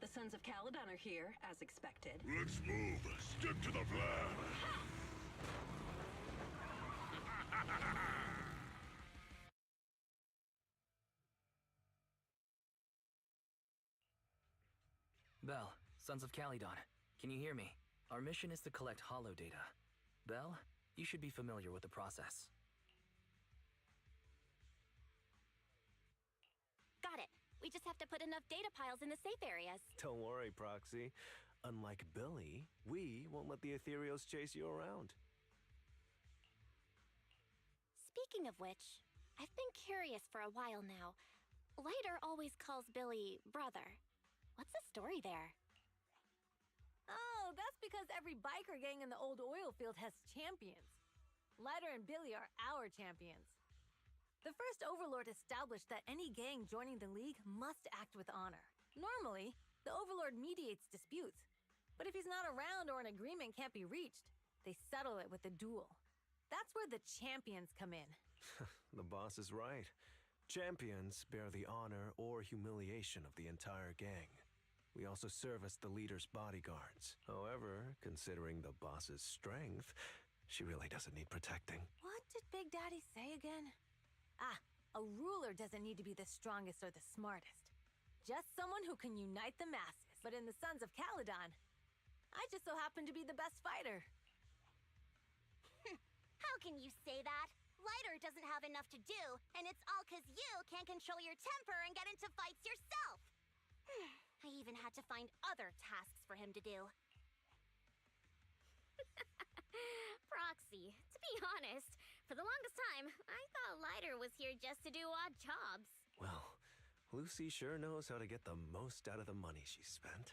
The Sons of Caledon are here, as expected. Let's move. Stick to the plan. Belle, Sons of Caledon, can you hear me? Our mission is to collect holo data. Belle, you should be familiar with the process. Got it. We just have to put enough data piles in the safe areas. Don't worry, Proxy. Unlike Billy, we won't let the ethereals chase you around. Speaking of which, I've been curious for a while now. Lighter always calls Billy brother. What's the story there? Oh, that's because every biker gang in the old oil field has champions. Lighter and Billy are our champions. The first Overlord established that any gang joining the League must act with honor. Normally, the Overlord mediates disputes, but if he's not around or an agreement can't be reached, they settle it with a duel. That's where the champions come in. The boss is right. Champions bear the honor or humiliation of the entire gang. We also serve as the leader's bodyguards. However, considering the boss's strength, she really doesn't need protecting. What did Big Daddy say again? Ah, a ruler doesn't need to be the strongest or the smartest. Just someone who can unite the masses. But in the Sons of Caledon, I just so happen to be the best fighter. How can you say that? Lighter doesn't have enough to do, and it's all 'cause you can't control your temper and get into fights yourself. I even had to find other tasks for him to do. Proxy, to be honest, for the longest time, I thought Lighter was here just to do odd jobs. Well, Lucy sure knows how to get the most out of the money she spent.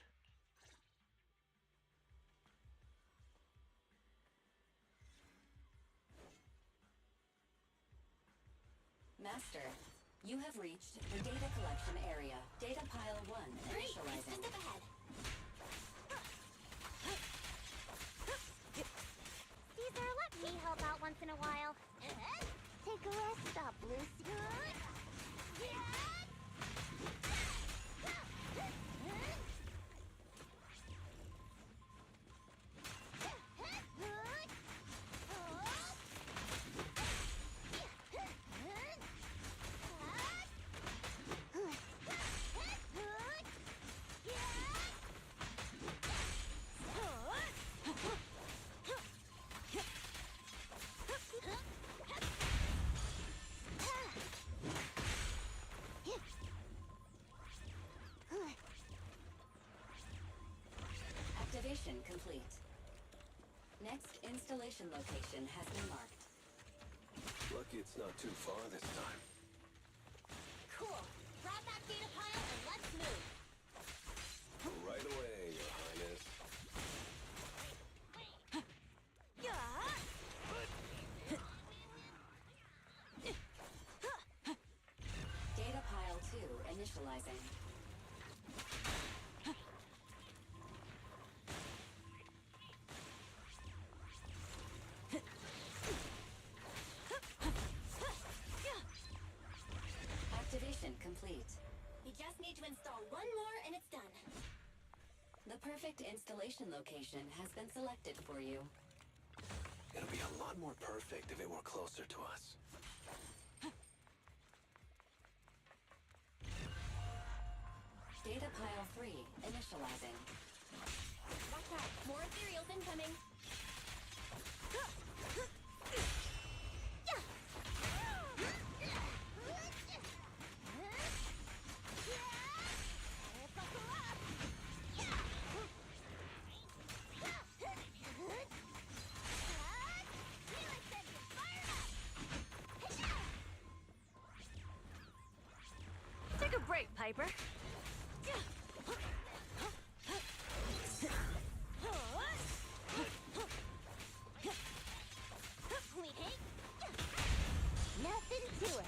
Master, you have reached the data collection area. Data pile 1 Great, initializing. step ahead. Caesar, let me help out once in a while. Take a rest stop, Lucy. Activation complete. Next installation location has been marked. Lucky it's not too far this time. Cool. Grab that data pile and let's move. Right away, Your Highness. Data pile 2 initializing. Activation complete. We just need to install one more and it's done. The perfect installation location has been selected for you. It'll be a lot more perfect if it were closer to us. Data pile 3 initializing. Watch out. More ethereals incoming. Piper. Nothing to it.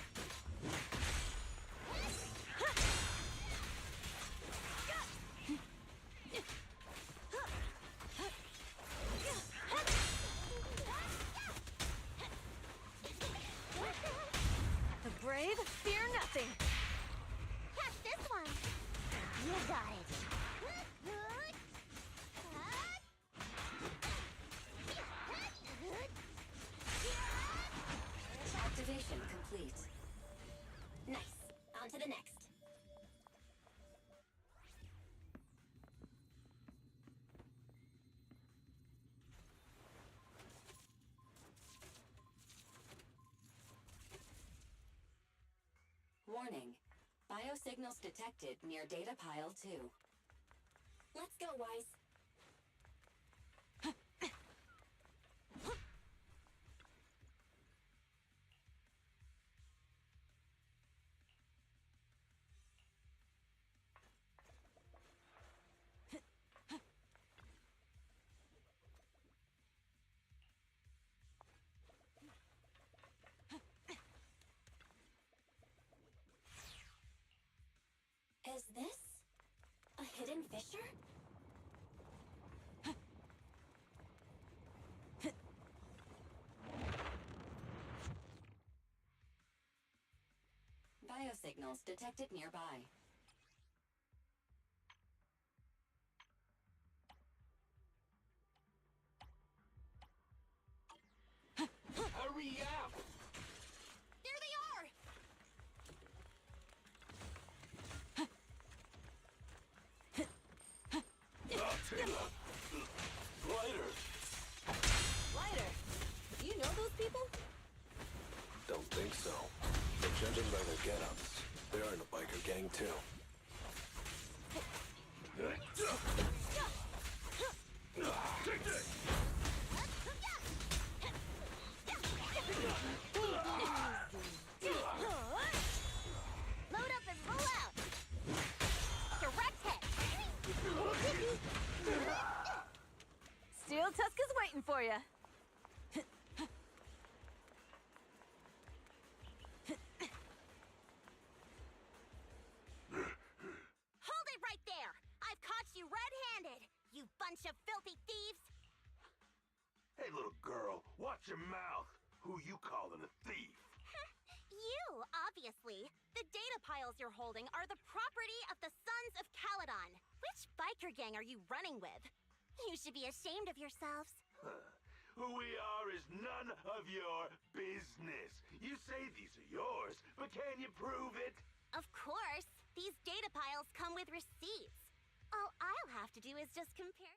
The brave fear nothing. Catch this one. You got it. Activation complete. Nice. On to the next. Warning. Biosignals detected near data pile 2. Let's go, Wise. Is this a hidden fissure? Biosignals detected nearby. Hurry up! There they are! Lighter! Lighter, do you know those people? Don't think so. But judging by their get-ups, they're in a biker gang too. Take this! Load up and roll out! Direct hit! Steel Tusk is waiting for you. Hold it right there! I've caught you red-handed, you bunch of filthy thieves! Hey, little girl, watch your mouth. Who you calling a thief? You, obviously. The data piles you're holding are the property of the Sons of Caledon. Which biker gang are you running with? You should be ashamed of yourselves. Who we are is none of your business. You say these are yours, but can you prove it? Of course. These data piles come with receipts. All I'll have to do is just compare...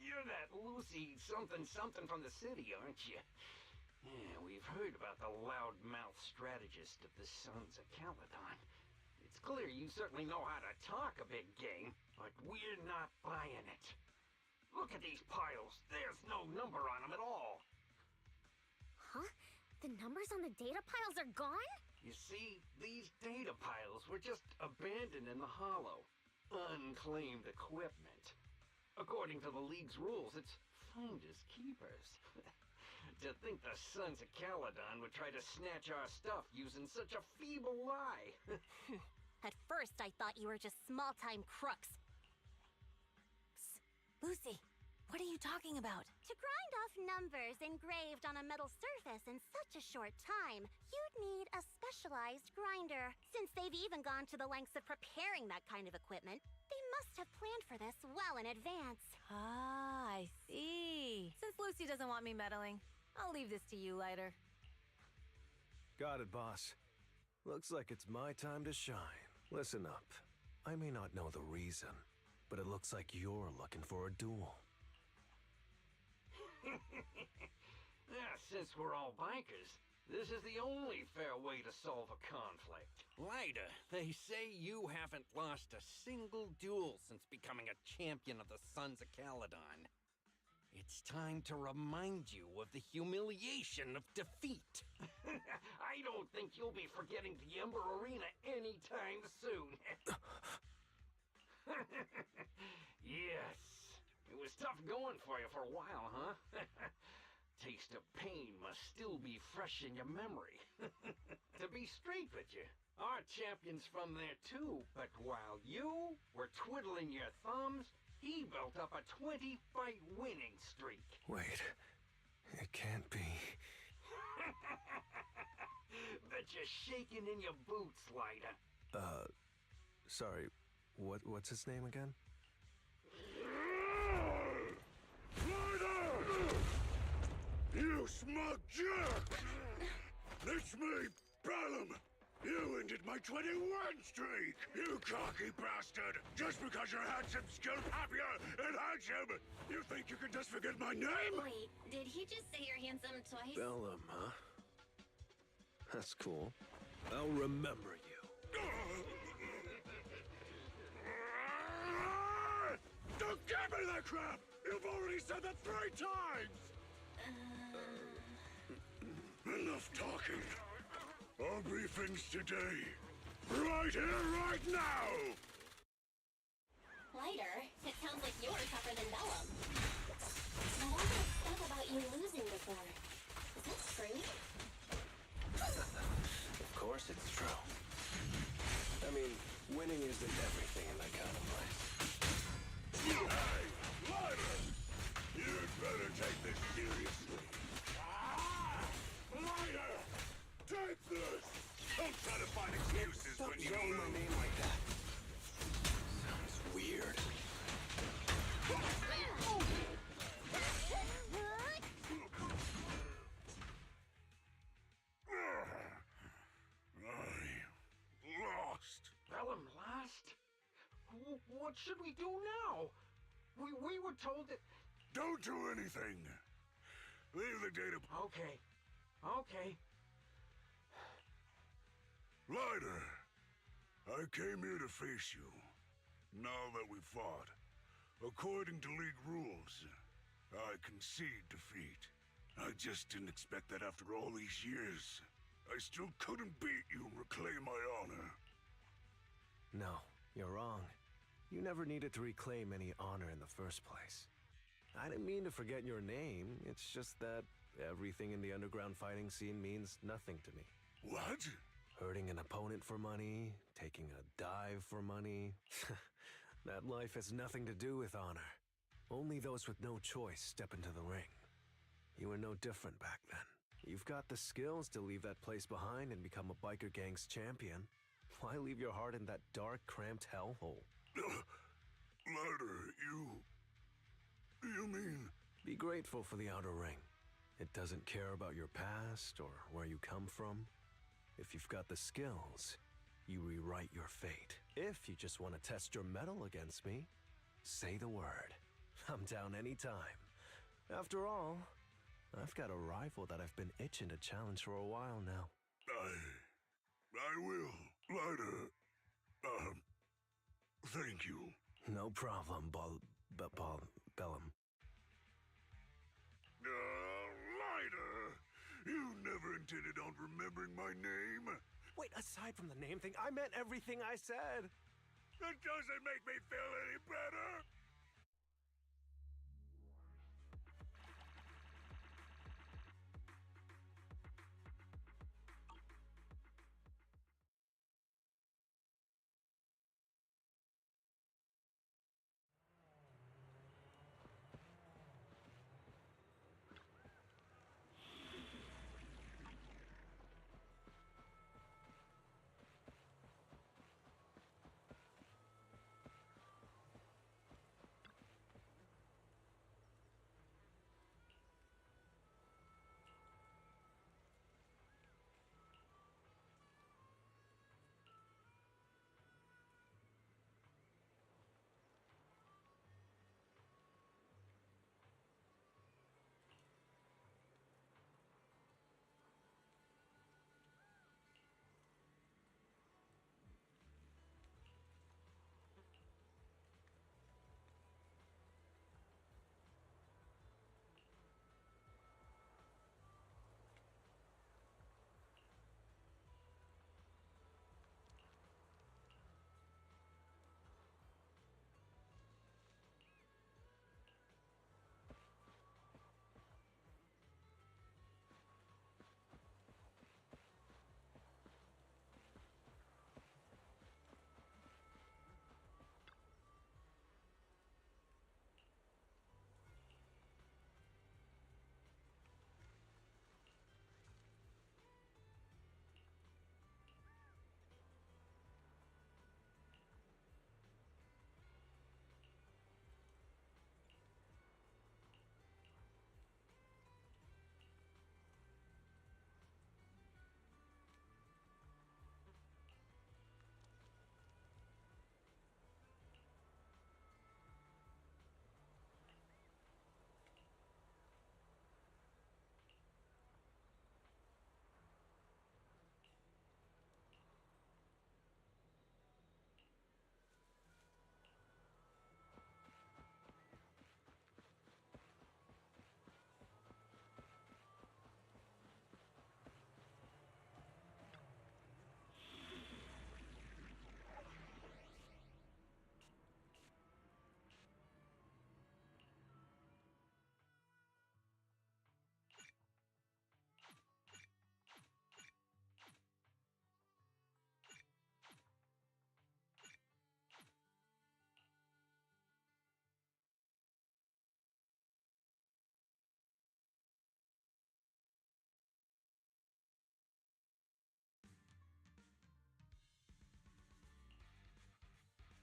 You're that Lucy something from the city, aren't you? Yeah, we've heard about the loudmouth strategist of the Sons of Caledon. It's clear you certainly know how to talk a big game, but we're not buying it. Look at these piles. There's no number on them at all. Huh? The numbers on the data piles are gone? You see, these data piles were just abandoned in the hollow. Unclaimed equipment. According to the League's rules, it's finders keepers. To think the Sons of Caledon would try to snatch our stuff using such a feeble lie. At first, I thought you were just small-time crooks. Psst. Lucy, what are you talking about? To grind off numbers engraved on a metal surface in such a short time, you'd need a specialized grinder. Since they've even gone to the lengths of preparing that kind of equipment, they must have planned for this well in advance. Ah, I see. Since Lucy doesn't want me meddling, I'll leave this to you, Lighter. Got it, boss. Looks like it's my time to shine. Listen up. I may not know the reason, but it looks like you're looking for a duel. Since we're all bikers, this is the only fair way to solve a conflict. Lighter, they say you haven't lost a single duel since becoming a champion of the Sons of Caledon. It's time to remind you of the humiliation of defeat. I don't think you'll be forgetting the Ember Arena anytime soon. Yes, it was tough going for you for a while, huh? Taste of pain must still be fresh in your memory. To be straight with you, our champion's from there too, but while you were twiddling your thumbs, he built up a 20-fight winning streak. Wait, it can't be. Bet you're shaking in your boots, Lighter. Sorry, what's his name again? You smug jerk! It's me, Bellum! You ended my 21 streak! You cocky bastard! Just because you're handsome, skilled, happier, and handsome, you think you can just forget my name? Wait, did he just say you're handsome twice? Bellum, huh? That's cool. I'll remember you. Don't give me that crap! You've already said that 3 times! Enough talking. I'll brief things today. Right here, right now! Lighter, it sounds like you're tougher than Bellum. All that stuff about you losing before. Is that true? Of course it's true. I mean, winning isn't everything in that kind of place. Hey, Lighter! You'd better take this seriously. Lighter! Take this! Don't try to find excuses Stop when you yelling my name like that. Sounds weird. I lost. Bellum lost? What should we do now? We were told that... Don't do anything. Leave the data... Okay. Okay. Lighter, I came here to face you. Now that we fought, according to League rules, I concede defeat. I just didn't expect that after all these years. I still couldn't beat you and reclaim my honor. No, you're wrong. You never needed to reclaim any honor in the first place. I didn't mean to forget your name. It's just that everything in the underground fighting scene means nothing to me. What? Hurting an opponent for money, taking a dive for money. That life has nothing to do with honor. Only those with no choice step into the ring. You were no different back then. You've got the skills to leave that place behind and become a biker gang's champion. Why leave your heart in that dark, cramped hellhole? Lighter, you mean... Be grateful for the outer ring. It doesn't care about your past or where you come from. If you've got the skills, you rewrite your fate. If you just want to test your mettle against me, say the word. I'm down anytime. After all, I've got a rival that I've been itching to challenge for a while now. I will, Lighter. Thank you. No problem, Bellum. Lighter! You never intended on remembering my name? Wait, aside from the name thing, I meant everything I said. That doesn't make me feel any better!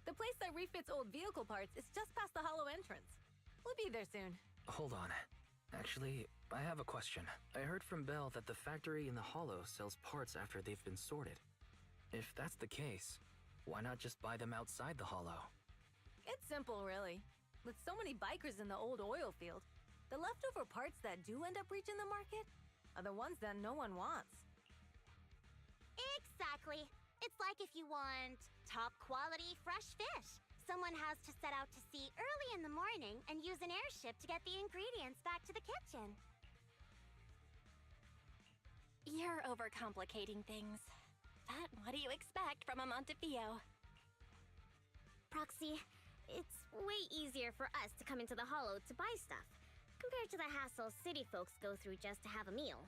The place that refits old vehicle parts is just past the hollow entrance. We'll be there soon. Hold on. Actually, I have a question. I heard from Belle that the factory in the hollow sells parts after they've been sorted. If that's the case, why not just buy them outside the hollow? It's simple, really. With so many bikers in the old oil field, the leftover parts that do end up reaching the market are the ones that no one wants. Exactly. It's like if you want top quality fresh fish. Someone has to set out to sea early in the morning and use an airship to get the ingredients back to the kitchen. You're overcomplicating things. But what do you expect from a Montefiore? Proxy, it's way easier for us to come into the hollow to buy stuff, compared to the hassle city folks go through just to have a meal.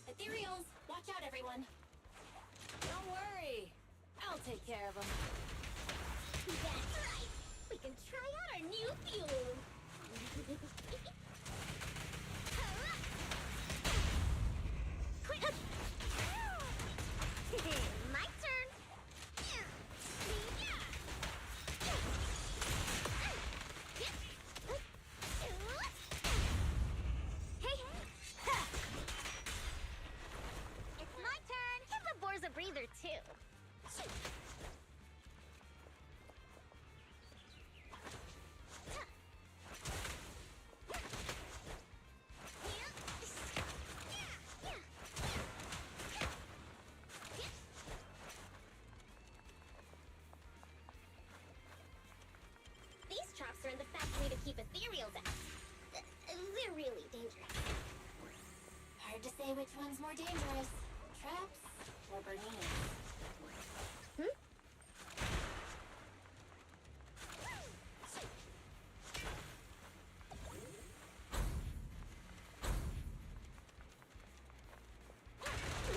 Ethereals! Watch out, everyone! Don't worry. I'll take care of them. That's right! We can try out our new fuel! My turn! It's my turn! Give the boars a breather, too. These traps are in the factory to keep ethereals out. They're really dangerous. Hard to say which one's more dangerous. Traps or Bernice?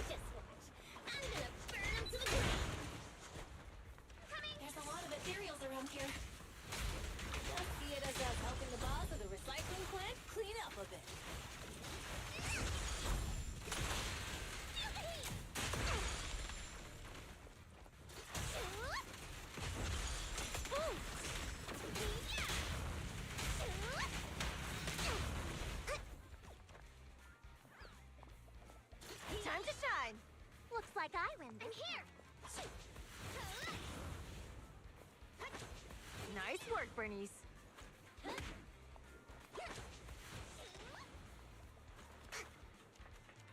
Just watch. I'm gonna burn them to the ground. There's a lot of ethereals around here. Just see it as us helping the boss of the recycling plant clean up a bit. Time to shine. Looks like I win this. I'm here! Nice work, Bernice.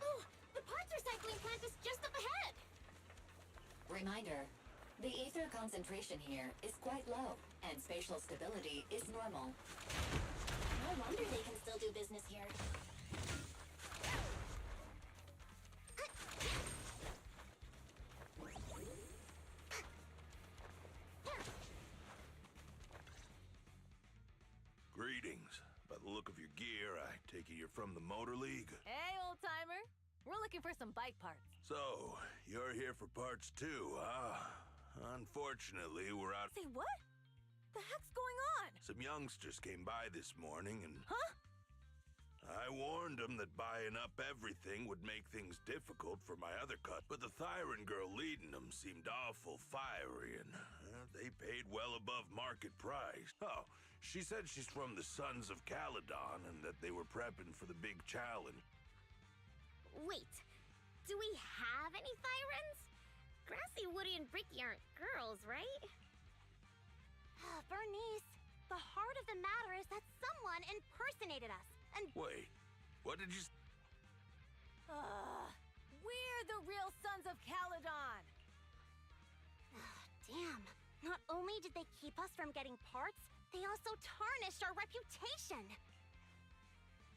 Oh, the parts recycling plant is just up ahead! Reminder, the ether concentration here is quite low, and spatial stability is normal. No wonder they can still do business here. Greetings. By the look of your gear, I take it you're from the Motor League. Hey, old timer. We're looking for some bike parts. So, you're here for parts too, huh? Unfortunately, we're out. Say what? The heck's going on? Some youngsters came by this morning and... Huh? I warned them that buying up everything would make things difficult for my other cut, but the Thyran girl leading them seemed awful fiery, and they paid well above market price. Oh, she said she's from the Sons of Caledon and that they were prepping for the big challenge. Wait, do we have any Thyrans? Grassy, Woody, and Bricky aren't girls, right? Bernice, the heart of the matter is that someone impersonated us. And Wait, what did you... We're the real Sons of Caledon! Damn. Not only did they keep us from getting parts, they also tarnished our reputation.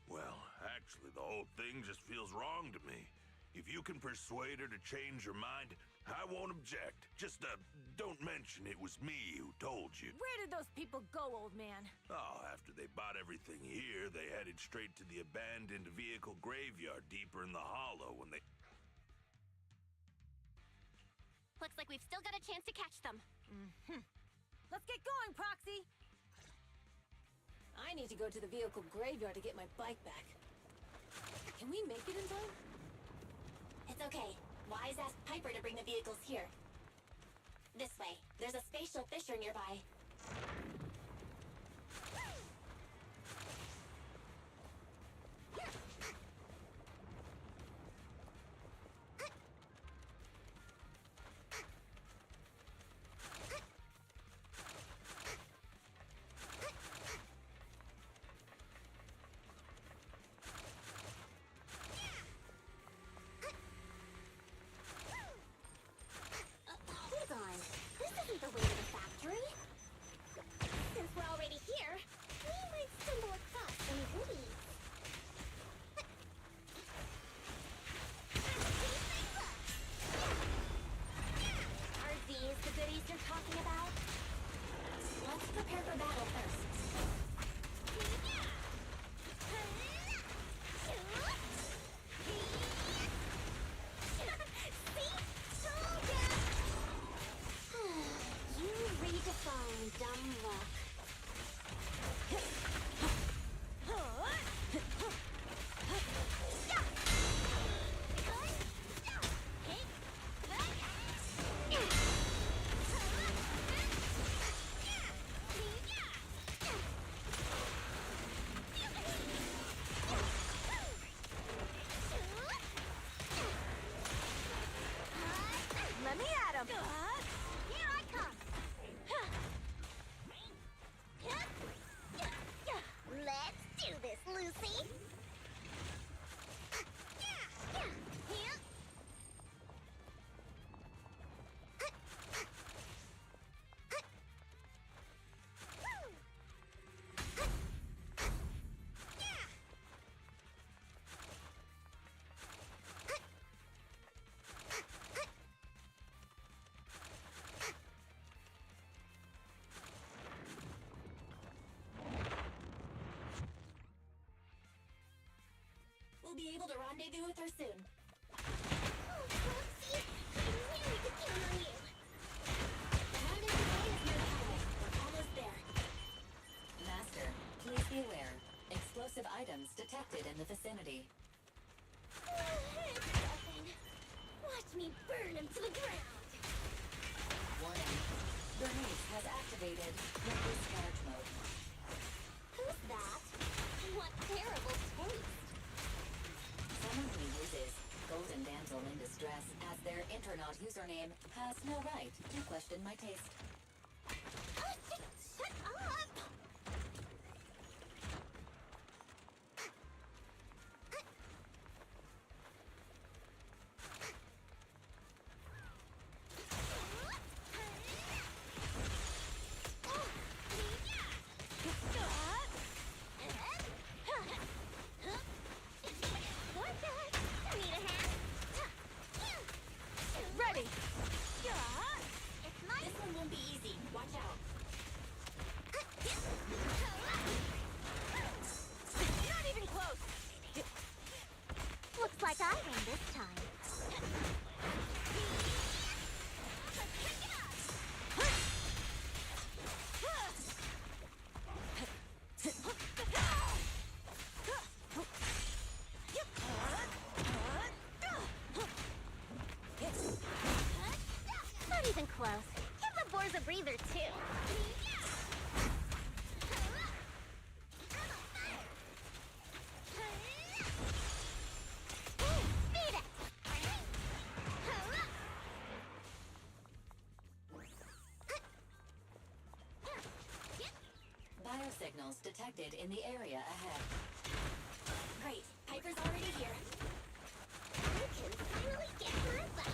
Well, actually, the whole whole thing just feels wrong to me. If you can persuade her to change her mind, I won't object. Just, don't mention it was me who told you. Where did those people go, old man? Oh, after they bought everything here, they headed straight to the abandoned vehicle graveyard deeper in the hollow when they... Looks like we've still got a chance to catch them. Let's get going, Proxy! I need to go to the vehicle graveyard to get my bike back. Can we make it in time? It's okay. Wise asked Piper to bring the vehicles here. This way. There's a spatial fissure nearby. Hold on. This isn't the way to the factory. Since we're already here, we might stumble across some goodies. Are these the goodies you're talking about? Let's prepare for battle first. You redefine dumb luck. Let me at him! Here I come! Let's do this, Lucy! We'll be able to rendezvous with her soon. Oh, Foxy! I knew we could count on you! The rendezvous point is near the highway. We're almost there. Master, please be aware. Explosive items detected in the vicinity. It's nothing. Watch me burn him to the ground! Warning. Bernice has activated reckless charge mode. Who's that? What terrible taste! Someone who uses Golden Damsel in Distress as their Internaut username has no right to question my taste. Shut up! Ready! It's my This one won't be easy. Watch out. Not even close! Looks like I win this time. Not even close. Give the boars a breather, too. Beat it! Biosignals detected in the area ahead. Great. Piper's already here. I can finally get my bike.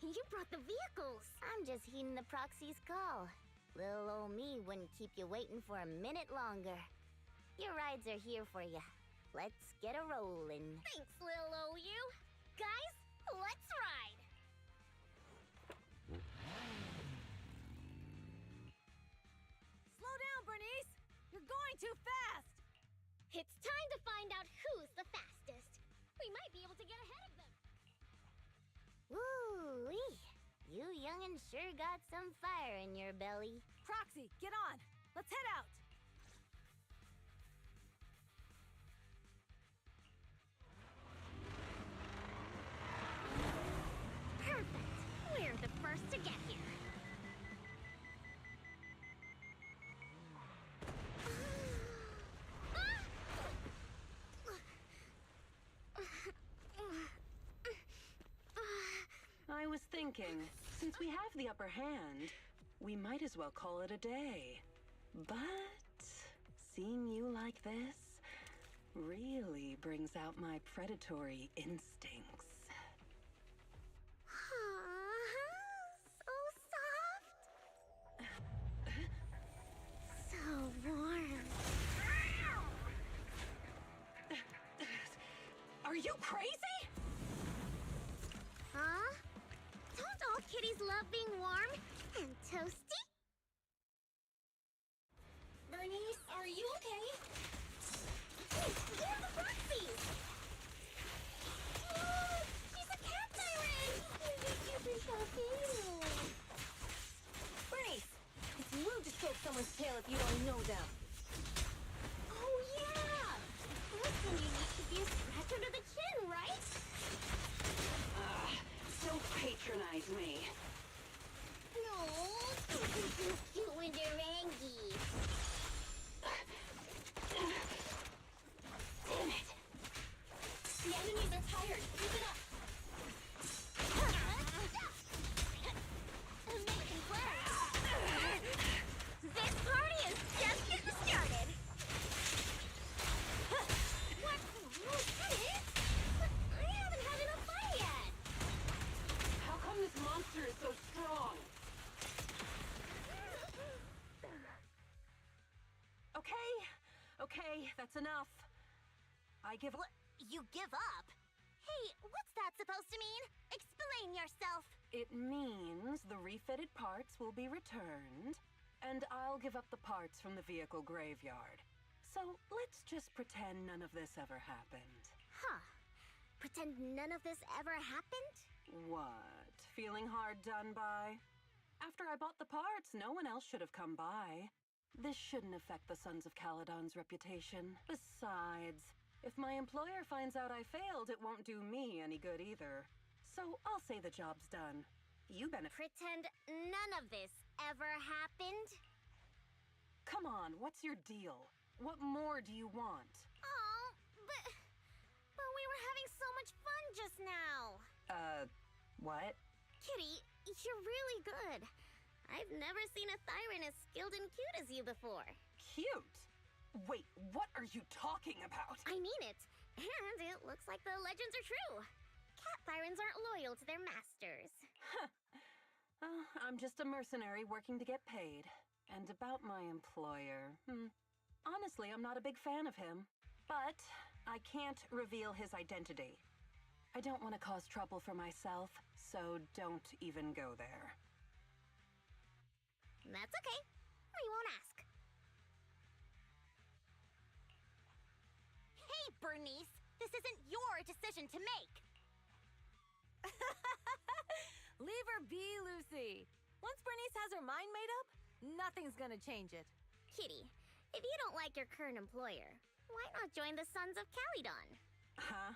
You brought the vehicles. I'm just heeding the proxy's call. Little old me wouldn't keep you waiting for a minute longer. Your rides are here for you. Let's get a rollin'. Thanks, little OU. Guys, let's ride. Slow down, Bernice! You're going too fast! It's time to find out who's the fastest. We might be able to get ahead of them. Woo-wee! You young'un sure got some fire in your belly. Proxy, get on! Let's head out! Perfect. We're the first to get here. I was thinking, since we have the upper hand, we might as well call it a day. But seeing you like this really brings out my predatory instincts. So soft. So warm. Are you crazy? Huh? Don't all kitties love being warm and toasty? Bernice, are you okay? They're the Proxies! Oh, she's a cat siren! Bernice! It's rude to stroke someone's tail if you don't know them. Oh, yeah! First thing you need to be a scratch under the chin, right? Don't patronize me. No, don't be too cute when they're angry. Damn it! The enemies are tired. Keep it up. Making plans. This party is just getting started. What? Kitties? But I haven't had enough fun yet. How come this monster is so strong? Okay, that's enough. I give up. You give up? Hey, what's that supposed to mean? Explain yourself. It means the refitted parts will be returned, and I'll give up the parts from the vehicle graveyard. So let's just pretend none of this ever happened. Huh. Pretend none of this ever happened? What? Feeling hard done by? After I bought the parts, no one else should have come by. This shouldn't affect the Sons of Caledon's reputation. Besides, if my employer finds out I failed, it won't do me any good either. So I'll say the job's done. You benefit. Pretend none of this ever happened? Come on, what's your deal? What more do you want? Oh, but we were having so much fun just now. What? Kitty, you're really good. I've never seen a Thyran as skilled and cute as you before. Cute? Wait, what are you talking about? I mean it. And it looks like the legends are true. Cat Thyrans aren't loyal to their masters. I'm just a mercenary working to get paid. And about my employer, honestly, I'm not a big fan of him. But I can't reveal his identity. I don't want to cause trouble for myself, so don't even go there. That's okay. We won't ask. Hey, Bernice! This isn't your decision to make! Leave her be, Lucy. Once Bernice has her mind made up, nothing's gonna change it. Kitty, if you don't like your current employer, why not join the Sons of Caledon? Huh?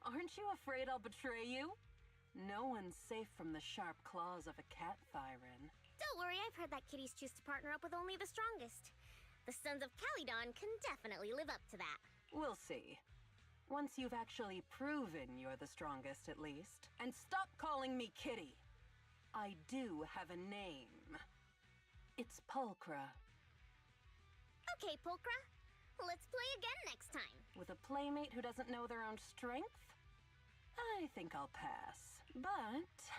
Aren't you afraid I'll betray you? No one's safe from the sharp claws of a cat Thyran. Don't worry, I've heard that kitties choose to partner up with only the strongest. The Sons of Caledon can definitely live up to that. We'll see. Once you've actually proven you're the strongest, at least. And stop calling me Kitty. I do have a name. It's Pulchra. Okay, Pulchra. Let's play again next time. With a playmate who doesn't know their own strength? I think I'll pass. But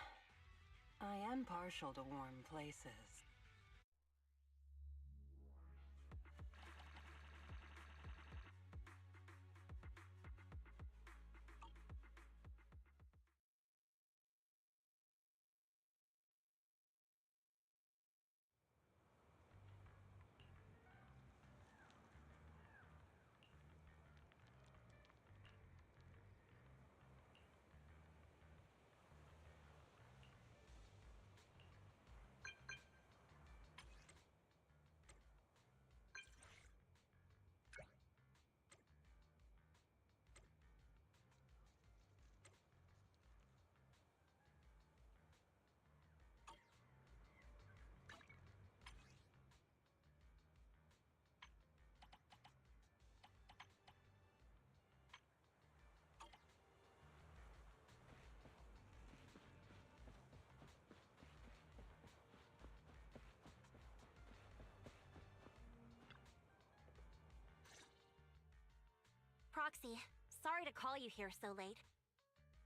I am partial to warm places. Proxy, sorry to call you here so late.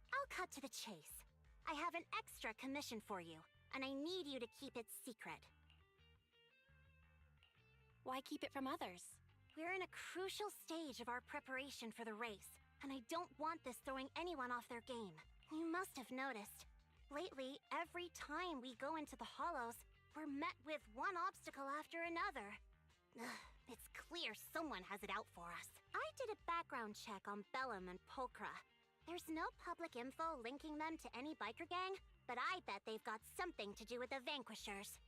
I'll cut to the chase. I have an extra commission for you, and I need you to keep it secret. Why keep it from others? We're in a crucial stage of our preparation for the race, and I don't want this throwing anyone off their game. You must have noticed. Lately, every time we go into the Hollows, we're met with one obstacle after another. Ugh, it's clear someone has it out for us. I did a background check on Bellum and Pulchra. There's no public info linking them to any biker gang, but I bet they've got something to do with the Vanquishers.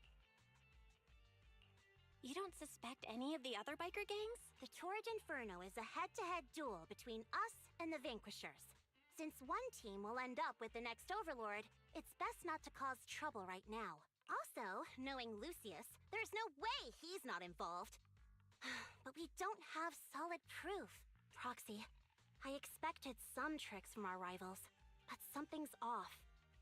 You don't suspect any of the other biker gangs? The Torrid Inferno is a head-to-head duel between us and the Vanquishers. Since one team will end up with the next Overlord, it's best not to cause trouble right now. Also, knowing Lucius, there's no way he's not involved. But we don't have solid proof. Proxy, I expected some tricks from our rivals, but something's off.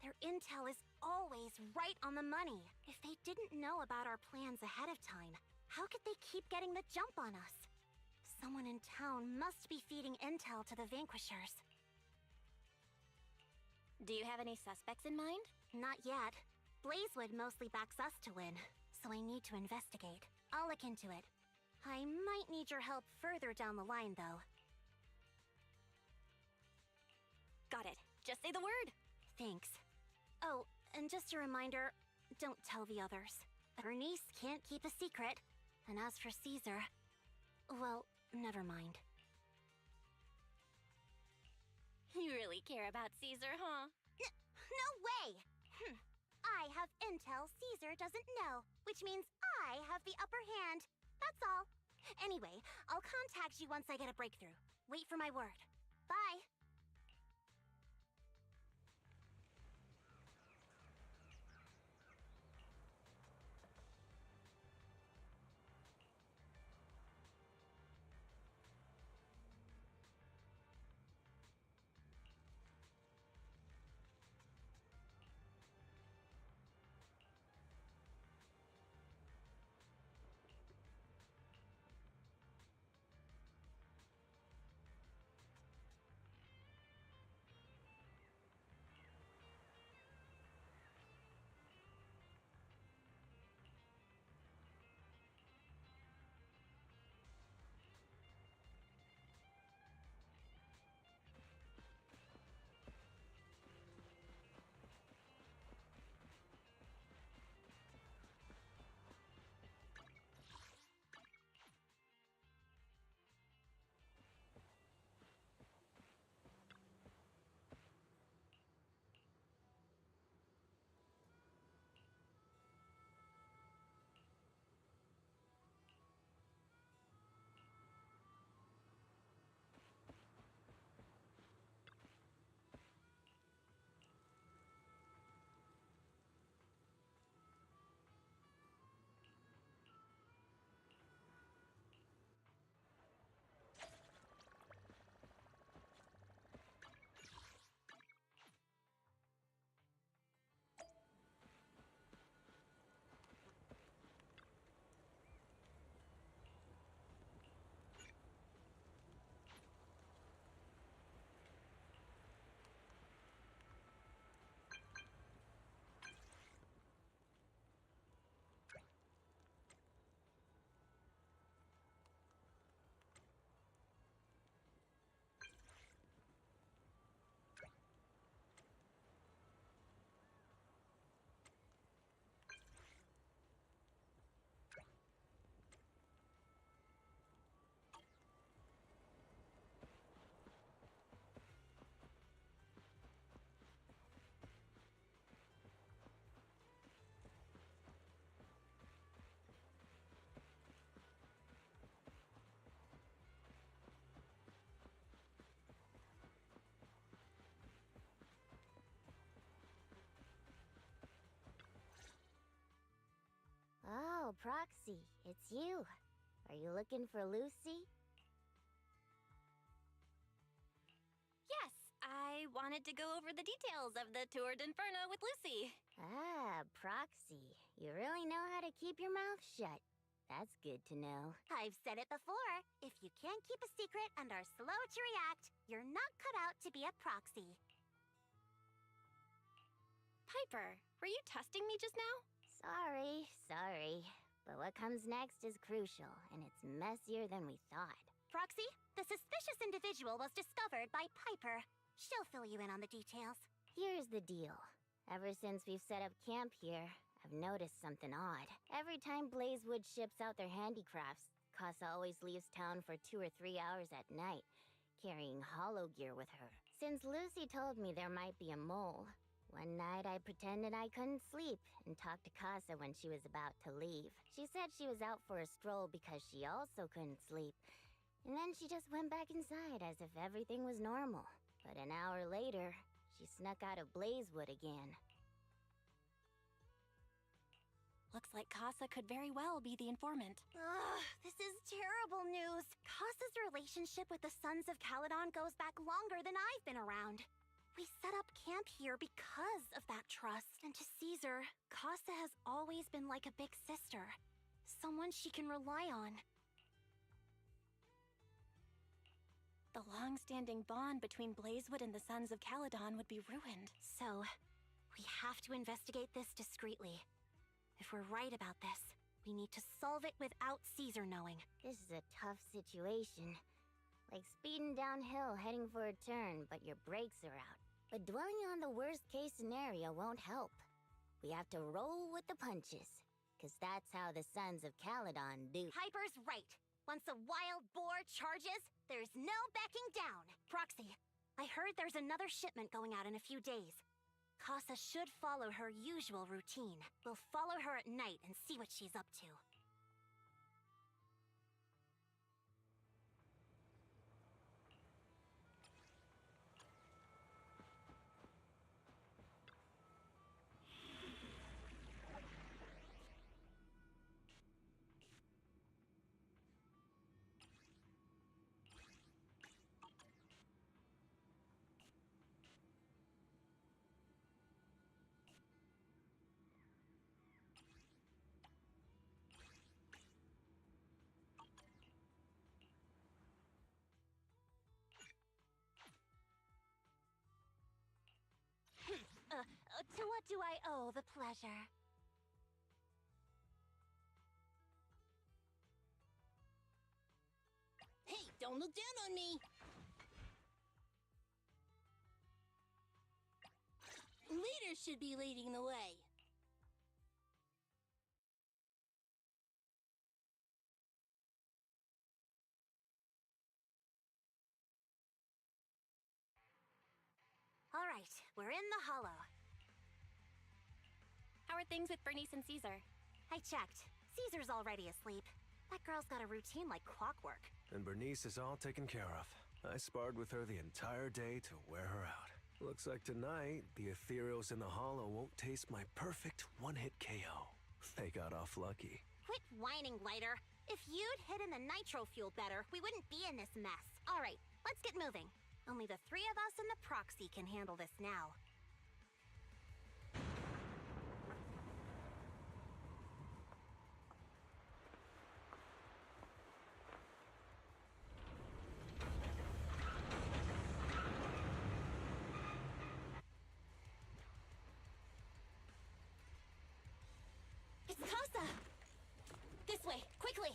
Their intel is always right on the money. If they didn't know about our plans ahead of time, how could they keep getting the jump on us? Someone in town must be feeding intel to the Vanquishers. Do you have any suspects in mind? Not yet. Blazewood mostly backs us to win, so I need to investigate. I'll look into it. I might need your help further down the line, though. Got it. Just say the word. Thanks. Oh, and just a reminder, don't tell the others. Bernice can't keep a secret, and as for Caesar, well, never mind. You really care about Caesar, huh? No way! I have intel Caesar doesn't know, which means I have the upper hand. That's all. Anyway, I'll contact you once I get a breakthrough. Wait for my word. Bye! Proxy, it's you. Are you looking for Lucy? Yes, I wanted to go over the details of the Tour d'Inferno with Lucy. Ah, Proxy. You really know how to keep your mouth shut. That's good to know. I've said it before. If you can't keep a secret and are slow to react, you're not cut out to be a proxy. Piper, were you testing me just now? Sorry. But what comes next is crucial, and it's messier than we thought. Proxy, the suspicious individual was discovered by Piper. She'll fill you in on the details. Here's the deal. Ever since we've set up camp here, I've noticed something odd. Every time Blazewood ships out their handicrafts, Casa always leaves town for 2 or 3 hours at night, carrying hollow gear with her. Since Lucy told me there might be a mole, one night I pretended I couldn't sleep and talked to Casa when she was about to leave. She said she was out for a stroll because she also couldn't sleep, and then she just went back inside as if everything was normal. But an hour later, she snuck out of Blazewood again. Looks like Casa could very well be the informant. Ugh, this is terrible news. Casa's relationship with the Sons of Caledon goes back longer than I've been around. We set up camp here because of that trust. And to Caesar, Casa has always been like a big sister. Someone she can rely on. The long-standing bond between Blazewood and the Sons of Caledon would be ruined. So, we have to investigate this discreetly. If we're right about this, we need to solve it without Caesar knowing. This is a tough situation. Like speeding downhill heading for a turn, but your brakes are out. But dwelling on the worst-case scenario won't help. We have to roll with the punches, 'cause that's how the Sons of Caledon do. Piper's right. Once a wild boar charges, there's no backing down. Proxy, I heard there's another shipment going out in a few days. Casa should follow her usual routine. We'll follow her at night and see what she's up to. To what do I owe the pleasure? Hey, don't look down on me! Leaders should be leading the way. All right, we're in the hollow. How are things with Bernice and Caesar? I checked. Caesar's already asleep. That girl's got a routine like clockwork. And Bernice is all taken care of. I sparred with her the entire day to wear her out. Looks like tonight, the ethereals in the hollow won't taste my perfect one-hit KO. They got off lucky. Quit whining, Lighter. If you'd hidden the nitro fuel better, we wouldn't be in this mess. All right, let's get moving. Only the 3 of us and the proxy can handle this now. It's Casa! This way, quickly!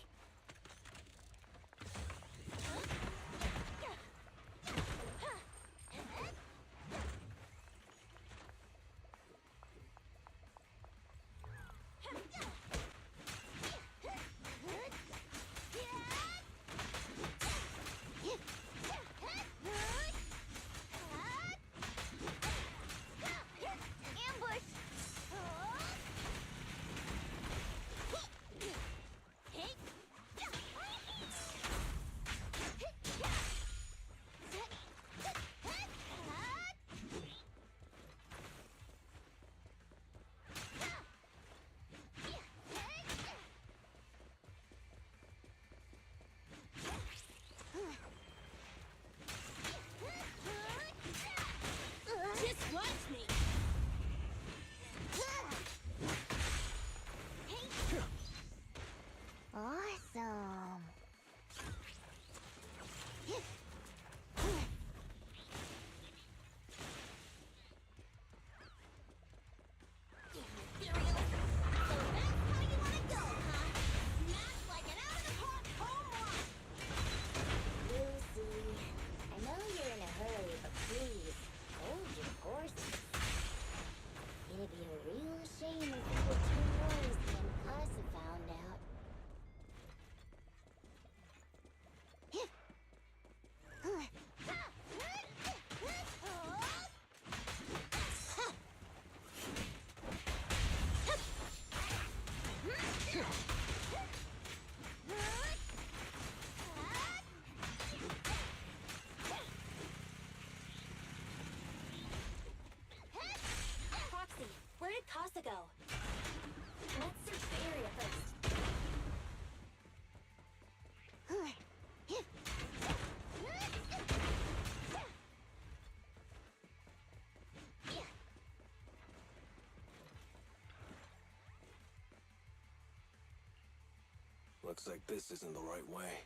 Looks like this isn't the right way.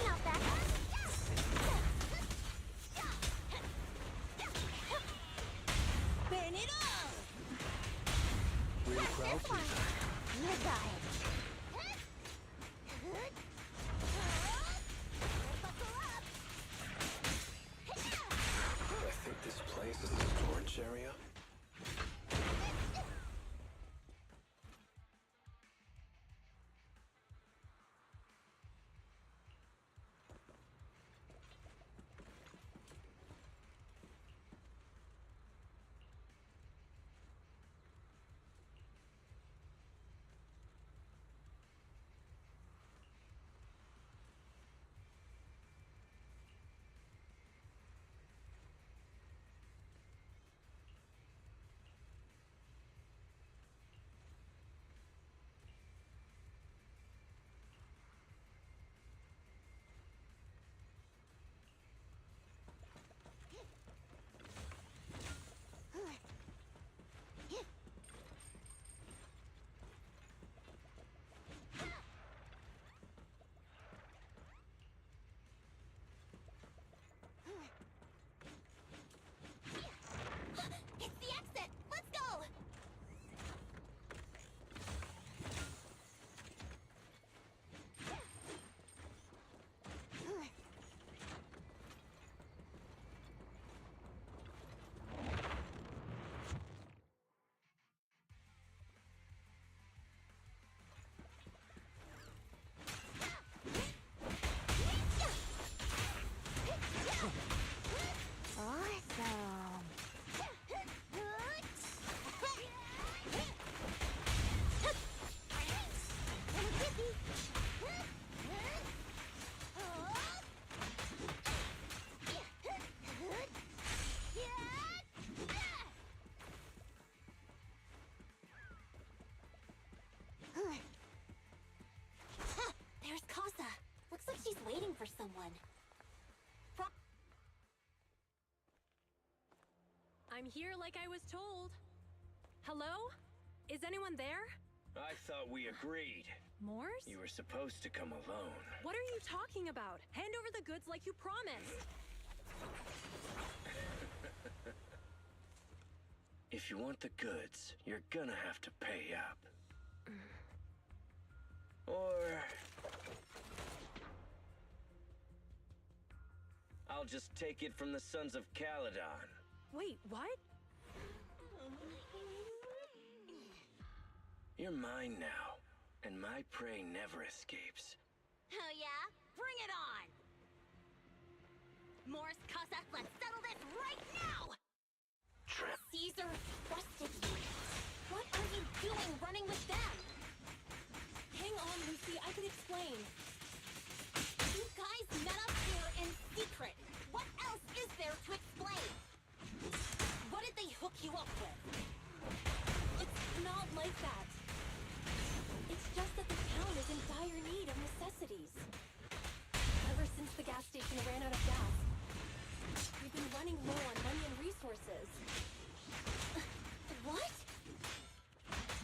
Not bad. Burn it all! Real This crowd one. You got it. I think this place is a storage area. It's the exit. Let's go. Awesome. There's Casa. Looks like she's waiting for someone. I'm here like I was told. Hello? Is anyone there? I thought we agreed. Morse? You were supposed to come alone. What are you talking about? Hand over the goods like you promised. If you want the goods, you're gonna have to pay up. Or... I'll just take it from the Sons of Caledon. Wait, what? You're mine now, and my prey never escapes. Oh yeah? Bring it on! Morse, Casa, let's settle this right now! Caesar trusted you. What are you doing running with them? Hang on, Lucy, I can explain. You guys met up here in secret. What else is there to explain? What did they hook you up with? It's not like that. It's just that the town is in dire need of necessities. Ever since the gas station ran out of gas, we've been running low on money and resources. What?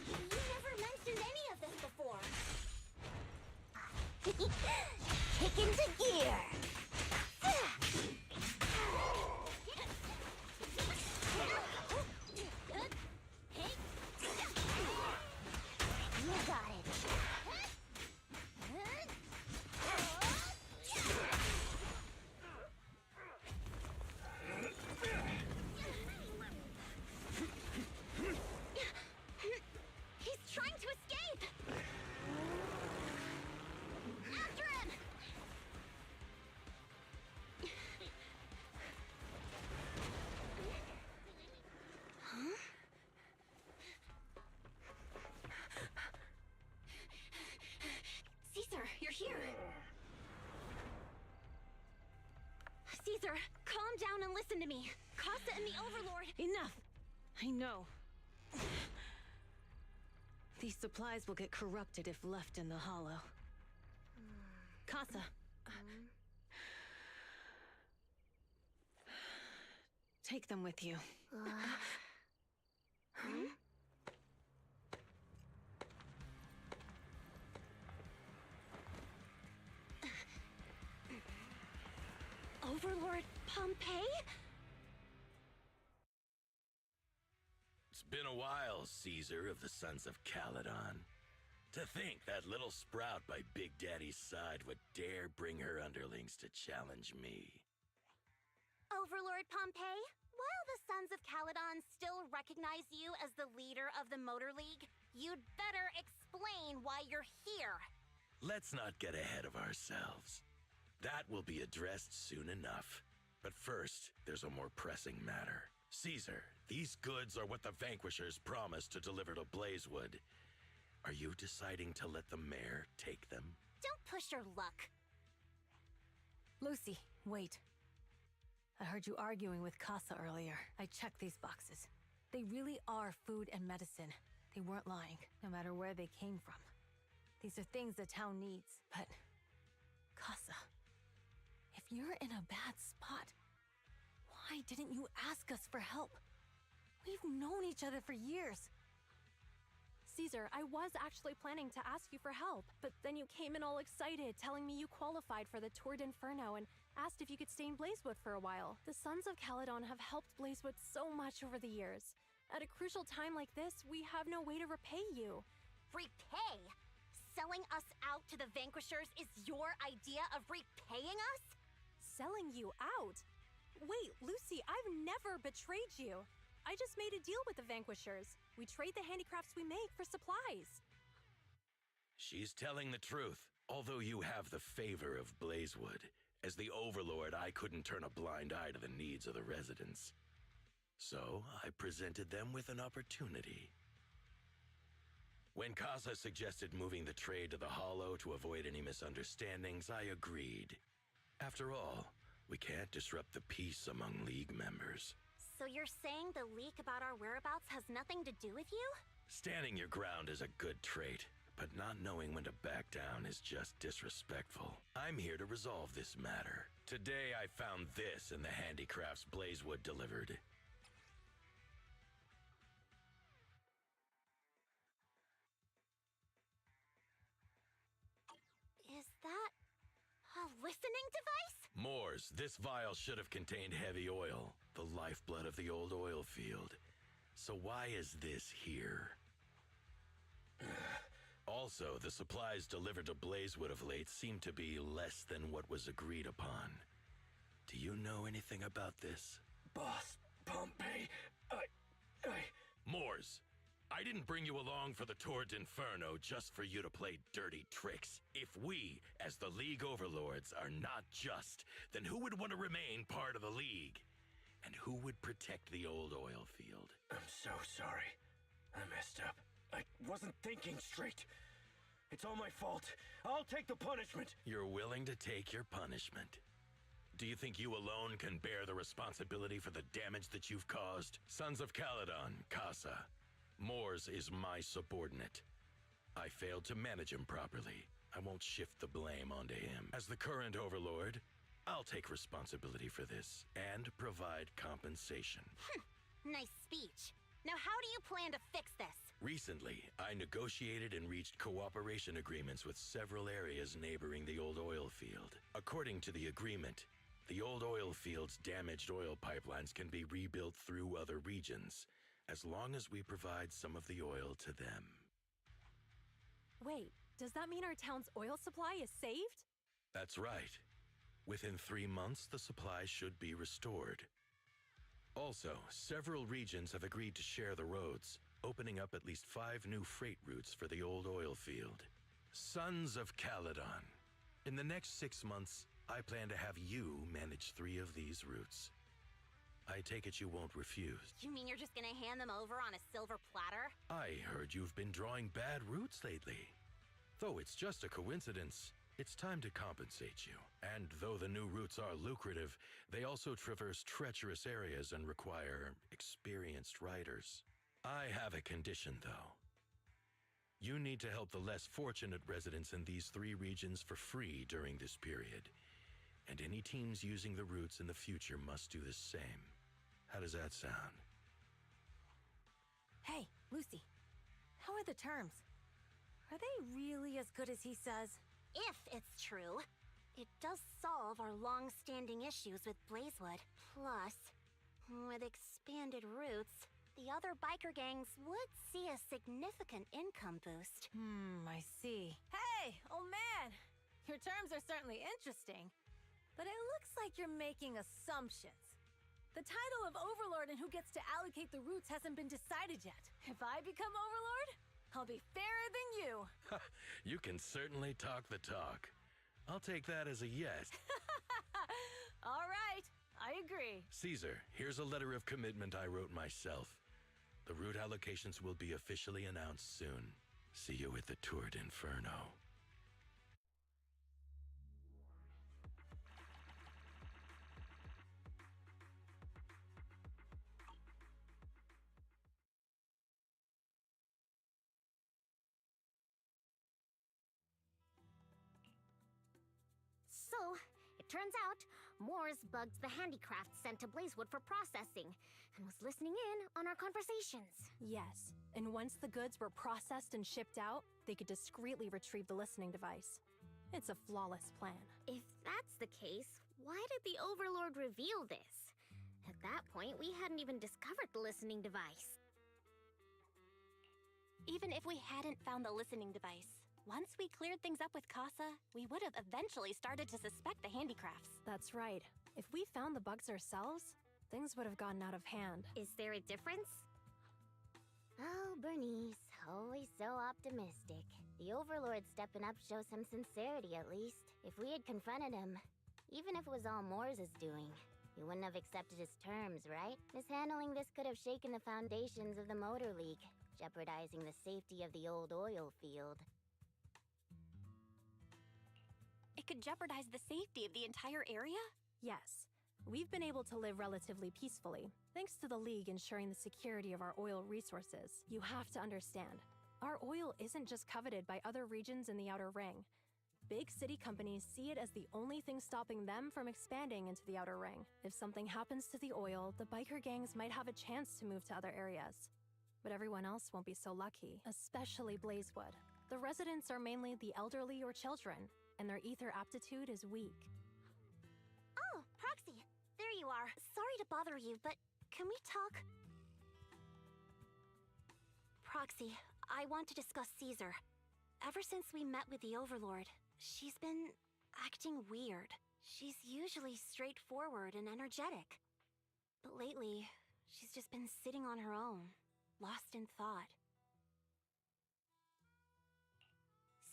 You never mentioned any of this before. Kick into gear. You got it. He's trying to escape. After him. Huh? Caesar, you're here. Caesar, calm down and listen to me. Costa and the Overlord. Enough! I know. These supplies will get corrupted if left in the hollow. Casa, Take them with you. Overlord Pompeii? It's been a while, Caesar of the Sons of Caledon. To think that little sprout by Big Daddy's side would dare bring her underlings to challenge me. Overlord Pompeii, while the Sons of Caledon still recognize you as the leader of the Motor League, you'd better explain why you're here. Let's not get ahead of ourselves. That will be addressed soon enough. But first, there's a more pressing matter. Caesar, these goods are what the Vanquishers promised to deliver to Blazewood. Are you deciding to let the mayor take them? Don't push your luck. Lucy, wait. I heard you arguing with Casa earlier. I checked these boxes. They really are food and medicine. They weren't lying, no matter where they came from. These are things the town needs, but... Casa, if you're in a bad spot, why didn't you ask us for help? We've known each other for years. Caesar, I was actually planning to ask you for help, but then you came in all excited, telling me you qualified for the Tour d'Inferno and asked if you could stay in Blazewood for a while. The Sons of Caledon have helped Blazewood so much over the years. At a crucial time like this, we have no way to repay you. Repay? Selling us out to the Vanquishers is your idea of repaying us? Selling you out? Wait, Lucy, I've never betrayed you. I just made a deal with the Vanquishers. We trade the handicrafts we make for supplies. She's telling the truth. Although you have the favor of Blazewood, as the Overlord, I couldn't turn a blind eye to the needs of the residents. So, I presented them with an opportunity. When Casa suggested moving the trade to the Hollow to avoid any misunderstandings, I agreed. After all, we can't disrupt the peace among League members. So you're saying the leak about our whereabouts has nothing to do with you? Standing your ground is a good trait, but not knowing when to back down is just disrespectful. I'm here to resolve this matter. Today I found this in the handicrafts Blazewood delivered. Is that a listening device? Moors, this vial should have contained heavy oil, the lifeblood of the old oil field. So why is this here? Also, the supplies delivered to Blazewood of late seem to be less than what was agreed upon. Do you know anything about this? Boss, Pompeii, Moors, I didn't bring you along for the Tour d'Inferno just for you to play dirty tricks. If we, as the League Overlords, are not just, then who would want to remain part of the League? And who would protect the old oil field? I'm so sorry. I messed up. I wasn't thinking straight. It's all my fault. I'll take the punishment. You're willing to take your punishment. Do you think you alone can bear the responsibility for the damage that you've caused? Sons of Caledon, Casa. Moors is my subordinate. I failed to manage him properly. I won't shift the blame onto him. As the current overlord, I'll take responsibility for this and provide compensation. Nice speech. Now how do you plan to fix this? Recently, I negotiated and reached cooperation agreements with several areas neighboring the old oil field. According to the agreement, the old oil field's damaged oil pipelines can be rebuilt through other regions, as long as we provide some of the oil to them. Wait, does that mean our town's oil supply is saved? That's right. Within 3 months, the supply should be restored. Also, several regions have agreed to share the roads, opening up at least 5 new freight routes for the old oil field. Sons of Caledon. In the next 6 months, I plan to have you manage 3 of these routes. I take it you won't refuse. You mean you're just gonna hand them over on a silver platter? I heard you've been drawing bad routes lately. Though it's just a coincidence, it's time to compensate you. And though the new routes are lucrative, they also traverse treacherous areas and require experienced riders. I have a condition, though. You need to help the less fortunate residents in these 3 regions for free during this period. And any teams using the routes in the future must do the same. How does that sound? Hey, Lucy. How are the terms? Are they really as good as he says? If it's true, it does solve our long-standing issues with Blazewood. Plus, with expanded routes, the other biker gangs would see a significant income boost. I see. Hey, old man! Your terms are certainly interesting, but it looks like you're making assumptions. The title of Overlord and who gets to allocate the routes hasn't been decided yet. If I become Overlord, I'll be fairer than you. You can certainly talk the talk. I'll take that as a yes. All right, I agree. Caesar, here's a letter of commitment I wrote myself. The route allocations will be officially announced soon. See you at the Tour d'Inferno. So, it turns out, Moores bugged the handicraft sent to Blazewood for processing, and was listening in on our conversations. Yes, and once the goods were processed and shipped out, they could discreetly retrieve the listening device. It's a flawless plan. If that's the case, why did the Overlord reveal this? At that point, we hadn't even discovered the listening device. Even if we hadn't found the listening device, once we cleared things up with Casa, we would have eventually started to suspect the handicrafts. That's right. If we found the bugs ourselves, things would have gotten out of hand. Is there a difference? Oh, Bernice, always so optimistic. The Overlord stepping up shows some sincerity at least. If we had confronted him, even if it was all Moore's doing, he wouldn't have accepted his terms, right? Mishandling this could have shaken the foundations of the Motor League, jeopardizing the safety of the old oil field. It could jeopardize the safety of the entire area? Yes. We've been able to live relatively peacefully, thanks to the League ensuring the security of our oil resources. You have to understand, our oil isn't just coveted by other regions in the Outer Ring. Big city companies see it as the only thing stopping them from expanding into the Outer Ring. If something happens to the oil, the biker gangs might have a chance to move to other areas. But everyone else won't be so lucky, especially Blazewood. The residents are mainly the elderly or children, and their ether aptitude is weak. Oh, Proxy! There you are. Sorry to bother you, but can we talk? Proxy, I want to discuss Caesar. Ever since we met with the Overlord, she's been acting weird. She's usually straightforward and energetic. But lately, she's just been sitting on her own, lost in thought.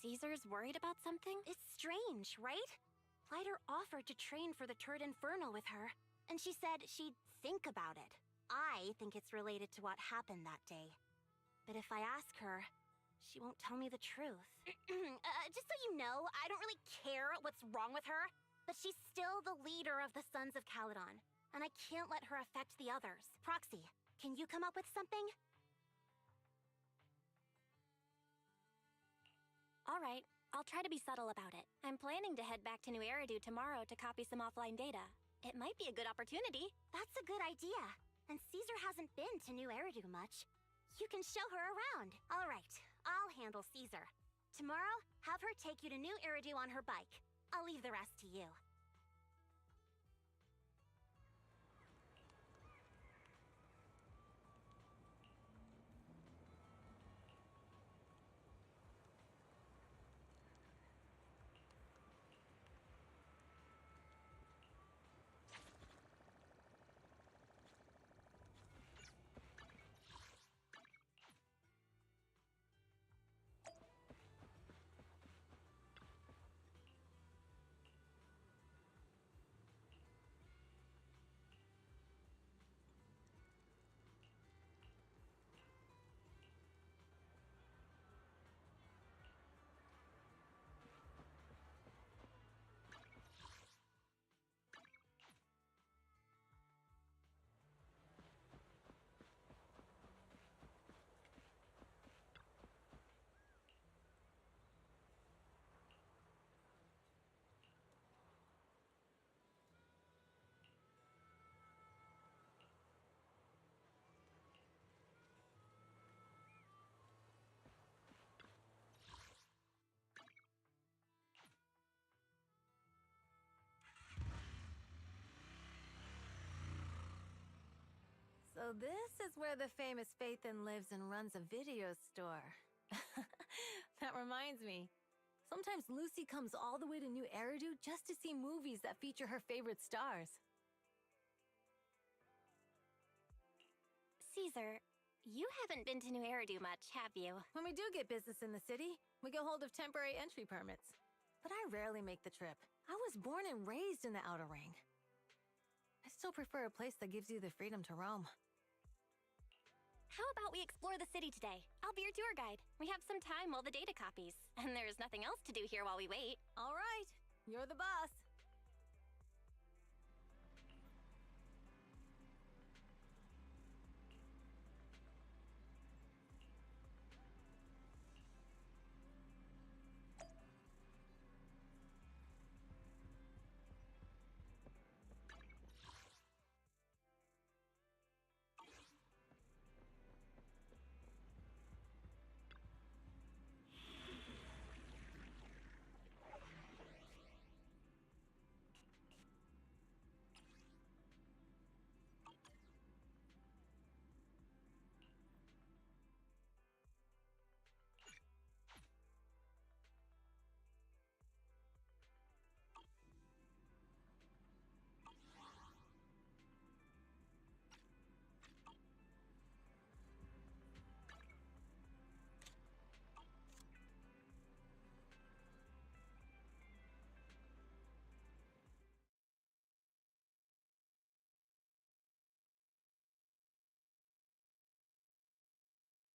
Caesar's worried about something? It's strange, right? Lighter offered to train for the Turd Inferno with her, and she said she'd think about it. I think it's related to what happened that day. But if I ask her, she won't tell me the truth. Just so you know, I don't really care what's wrong with her, but she's still the leader of the Sons of Caledon, and I can't let her affect the others. Proxy, can you come up with something? Alright, I'll try to be subtle about it. I'm planning to head back to New Eridu tomorrow to copy some offline data. It might be a good opportunity. That's a good idea. And Caesar hasn't been to New Eridu much. You can show her around. Alright, I'll handle Caesar. Tomorrow, have her take you to New Eridu on her bike. I'll leave the rest to you. So this is where the famous Phaethon lives and runs a video store. That reminds me. Sometimes Lucy comes all the way to New Eridu just to see movies that feature her favorite stars. Caesar, you haven't been to New Eridu much, have you? When we do get business in the city, we get hold of temporary entry permits. But I rarely make the trip. I was born and raised in the Outer Ring. I still prefer a place that gives you the freedom to roam. How about we explore the city today? I'll be your tour guide. We have some time while the data copies. And there's nothing else to do here while we wait. All right, you're the boss.